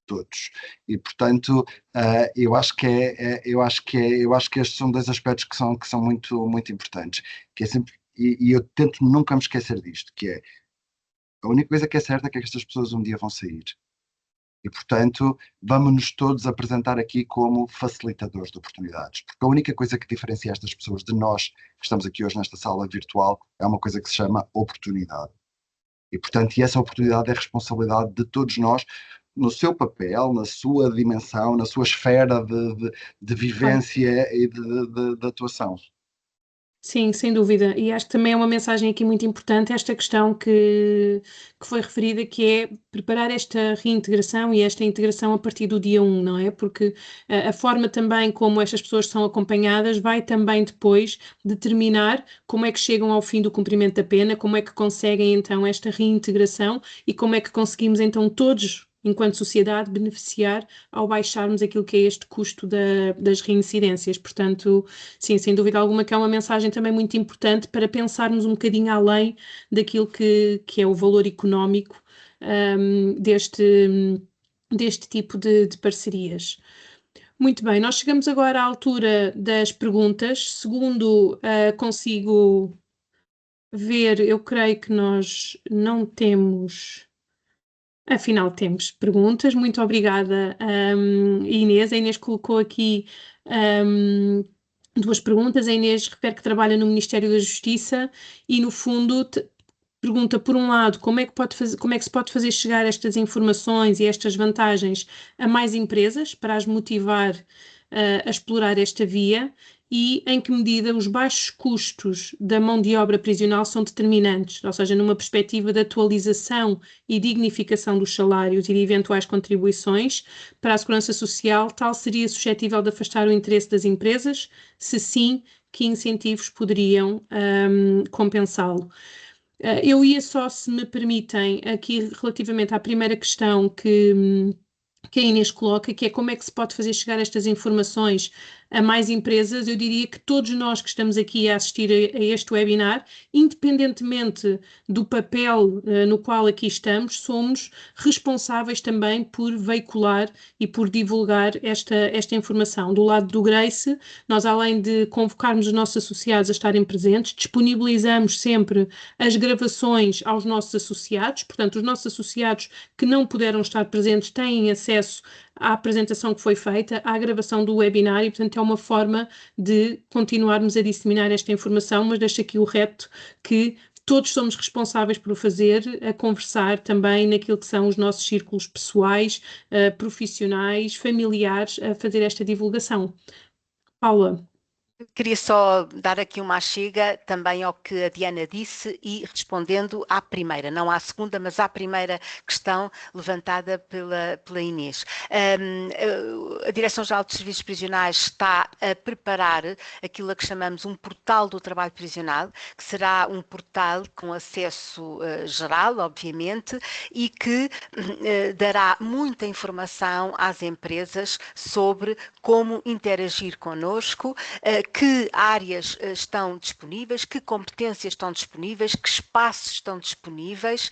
Todos. E, portanto, eu acho que estes são dois aspectos que são muito, muito importantes. Que é sempre, e eu tento nunca me esquecer disto, que é a única coisa que é certa é que estas pessoas um dia vão sair. E, portanto, vamos-nos todos apresentar aqui como facilitadores de oportunidades. Porque a única coisa que diferencia estas pessoas de nós, que estamos aqui hoje nesta sala virtual, é uma coisa que se chama oportunidade. E, portanto, essa oportunidade é responsabilidade de todos nós, no seu papel, na sua dimensão, na sua esfera de vivência e de atuação.
Sim, sem dúvida. E acho que também é uma mensagem aqui muito importante, esta questão que foi referida, que é preparar esta reintegração e esta integração a partir do dia 1, não é? Porque a forma também como estas pessoas são acompanhadas vai também depois determinar como é que chegam ao fim do cumprimento da pena, como é que conseguem então esta reintegração e como é que conseguimos então todos, enquanto sociedade, beneficiar ao baixarmos aquilo que é este custo das reincidências. Portanto, sim, sem dúvida alguma que é uma mensagem também muito importante para pensarmos um bocadinho além daquilo que é o valor económico deste tipo de parcerias. Muito bem, nós chegamos agora à altura das perguntas. Segundo consigo ver, eu creio que nós não temos... Afinal, temos perguntas. Muito obrigada, Inês. A Inês colocou aqui duas perguntas. A Inês refere que trabalha no Ministério da Justiça e, no fundo, pergunta, por um lado, como é que se pode fazer chegar estas informações e estas vantagens a mais empresas para as motivar a explorar esta via, e em que medida os baixos custos da mão de obra prisional são determinantes, ou seja, numa perspectiva de atualização e dignificação dos salários e de eventuais contribuições para a segurança social, tal seria suscetível de afastar o interesse das empresas? Se sim, que incentivos poderiam compensá-lo? Eu ia só, se me permitem, aqui relativamente à primeira questão que a Inês coloca, que é como é que se pode fazer chegar estas informações a mais empresas. Eu diria que todos nós que estamos aqui a assistir a este webinar, independentemente do papel no qual aqui estamos, somos responsáveis também por veicular e por divulgar esta informação. Do lado do Grace, nós, além de convocarmos os nossos associados a estarem presentes, disponibilizamos sempre as gravações aos nossos associados. Portanto, os nossos associados que não puderam estar presentes têm acesso à apresentação que foi feita, à gravação do webinar, e portanto é uma forma de continuarmos a disseminar esta informação, mas deixo aqui o reto que todos somos responsáveis por o fazer, a conversar também naquilo que são os nossos círculos pessoais, profissionais, familiares, a fazer esta divulgação. Paula.
Queria só dar aqui uma chega também ao que a Diana disse e respondendo à primeira, não à segunda, mas à primeira questão levantada pela Inês. A Direção-Geral dos Serviços Prisionais está a preparar aquilo a que chamamos um portal do trabalho prisional, que será um portal com acesso geral, obviamente, e que dará muita informação às empresas sobre como interagir connosco, que áreas estão disponíveis, que competências estão disponíveis, que espaços estão disponíveis,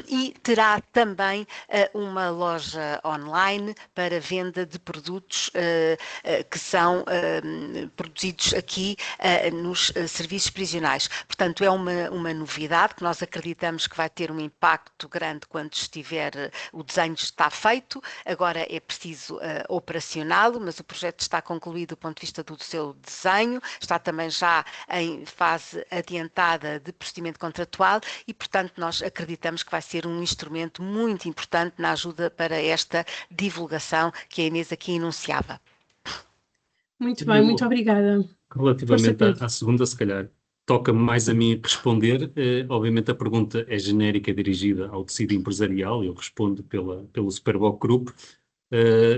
e terá também uma loja online para venda de produtos que são produzidos aqui nos serviços prisionais. Portanto, é uma novidade que nós acreditamos que vai ter um impacto grande quando estiver, o desenho está feito, agora é preciso operacioná-lo, mas o projeto está concluído do ponto de vista do seu desenho, está também já em fase adiantada de procedimento contratual e, portanto, nós acreditamos que vai ser um instrumento muito importante na ajuda para esta divulgação que a Inês aqui enunciava.
Muito bem, muito obrigada.
Relativamente à segunda, se calhar, toca-me mais a mim responder. Obviamente a pergunta é genérica, dirigida ao tecido empresarial, eu respondo pelo Superboc Group,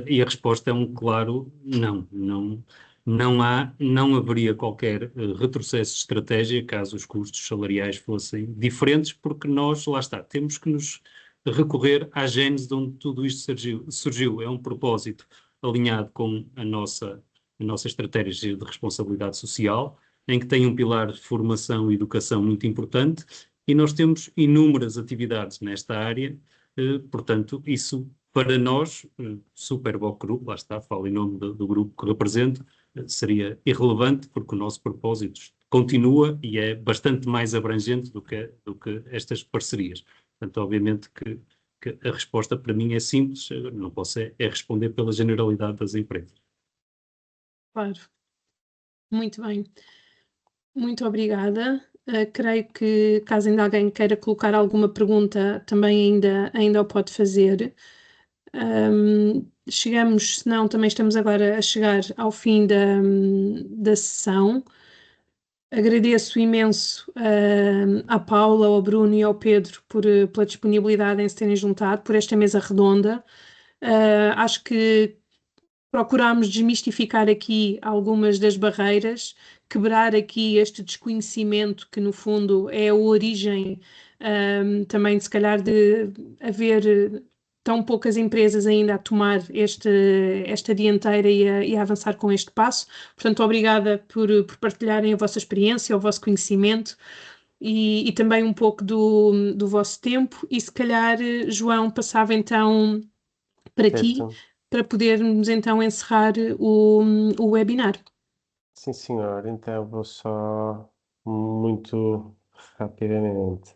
e a resposta é um claro não. Não haveria qualquer retrocesso de estratégia caso os custos salariais fossem diferentes, porque nós, lá está, temos que nos recorrer à gênese de onde tudo isto surgiu. É um propósito alinhado com a nossa estratégia de responsabilidade social, em que tem um pilar de formação e educação muito importante, e nós temos inúmeras atividades nesta área, portanto, isso para nós, Superboc Group, lá está, falo em nome do grupo que represento, seria irrelevante, porque o nosso propósito continua e é bastante mais abrangente do que estas parcerias. Portanto, obviamente que a resposta para mim é simples, não posso é responder pela generalidade das empresas.
Claro. Muito bem. Muito obrigada. Creio que, caso ainda alguém queira colocar alguma pergunta, também ainda o pode fazer. Chegamos, se não, também estamos agora a chegar ao fim da sessão. Agradeço imenso à Paula, ao Bruno e ao Pedro pela disponibilidade em se terem juntado, por esta mesa redonda. Acho que procurámos desmistificar aqui algumas das barreiras, quebrar aqui este desconhecimento que, no fundo, é a origem também, se calhar, de haver tão poucas empresas ainda a tomar esta dianteira e a avançar com este passo. Portanto, obrigada por partilharem a vossa experiência, o vosso conhecimento e também um pouco do vosso tempo. E se calhar, João, passava então para ti, para podermos então encerrar o webinar.
Sim, senhor. Então vou só muito rapidamente.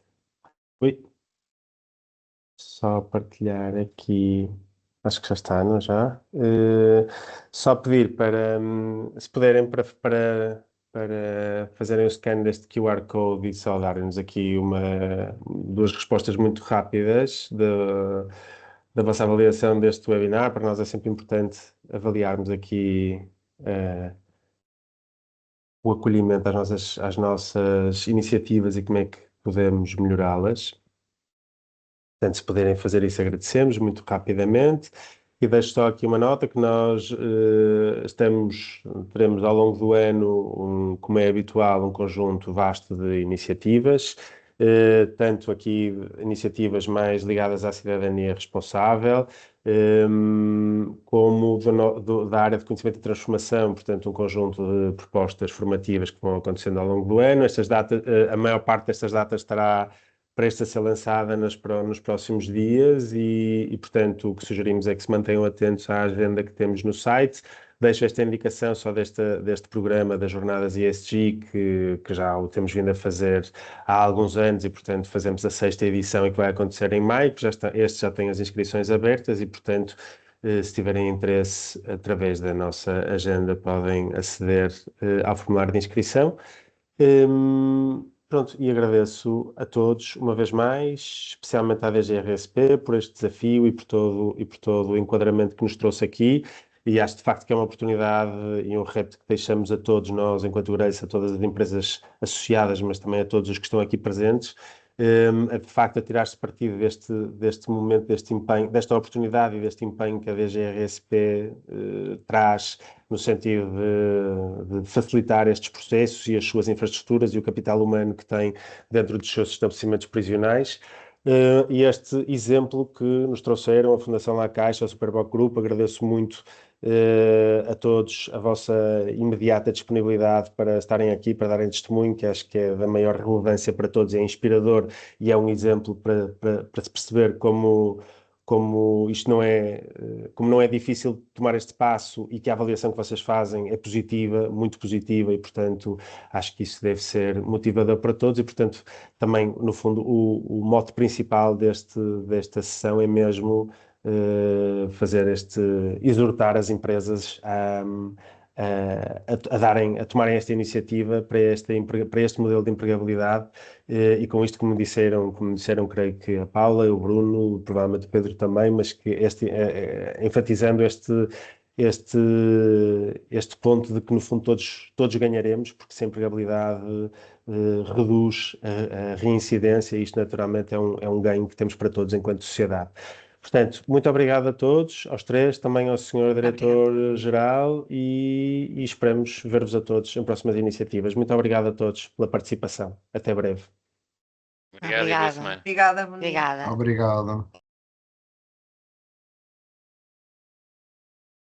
Só partilhar aqui. Acho que já está, não já? Só pedir para, se puderem, para fazerem o scan deste QR Code e só darem-nos aqui duas respostas muito rápidas da vossa avaliação deste webinar. Para nós é sempre importante avaliarmos aqui o acolhimento às nossas iniciativas e como é que podemos melhorá-las. Portanto, se puderem fazer isso, agradecemos muito rapidamente. E deixo só aqui uma nota que nós teremos ao longo do ano, como é habitual, um conjunto vasto de iniciativas, tanto aqui iniciativas mais ligadas à cidadania responsável, como da área de conhecimento e transformação, portanto, um conjunto de propostas formativas que vão acontecendo ao longo do ano. Estas datas, a maior parte destas datas estará prestes a ser lançada nos próximos dias e, portanto, o que sugerimos é que se mantenham atentos à agenda que temos no site. Deixo esta indicação só deste programa das Jornadas ESG, que já o temos vindo a fazer há alguns anos e, portanto, fazemos a 6ª edição e que vai acontecer em maio, que este já tem as inscrições abertas e, portanto, se tiverem interesse, através da nossa agenda, podem aceder ao formulário de inscrição. Pronto, e agradeço a todos uma vez mais, especialmente à DGRSP, por este desafio e por todo o enquadramento que nos trouxe aqui. E acho de facto que é uma oportunidade e um reto que deixamos a todos nós, enquanto Grace, a todas as empresas associadas, mas também a todos os que estão aqui presentes, de facto a tirar-se partido deste momento, deste empenho, desta oportunidade e deste empenho que a DGRSP traz no sentido de facilitar estes processos e as suas infraestruturas e o capital humano que tem dentro dos seus estabelecimentos prisionais. E este exemplo que nos trouxeram a Fundação La Caixa, a Superboc Group, agradeço muito a todos a vossa imediata disponibilidade para estarem aqui, para darem testemunho, que acho que é da maior relevância para todos, é inspirador e é um exemplo para se perceber como isto como não é difícil tomar este passo e que a avaliação que vocês fazem é positiva, muito positiva e, portanto, acho que isso deve ser motivador para todos e, portanto, também, no fundo, o mote principal desta sessão é mesmo exortar as empresas a tomarem esta iniciativa para este modelo de empregabilidade e com isto, como disseram, creio que a Paula, o Bruno, provavelmente o Pedro também, mas que enfatizando este ponto de que, no fundo, todos ganharemos, porque se a empregabilidade reduz a reincidência, isto naturalmente é um ganho que temos para todos enquanto sociedade. Portanto, muito obrigado a todos, aos três, também ao Sr. Diretor-Geral e esperamos ver-vos a todos em próximas iniciativas. Muito obrigado a todos pela participação. Até breve.
Obrigada.
Obrigada,
Obrigada.
Obrigado.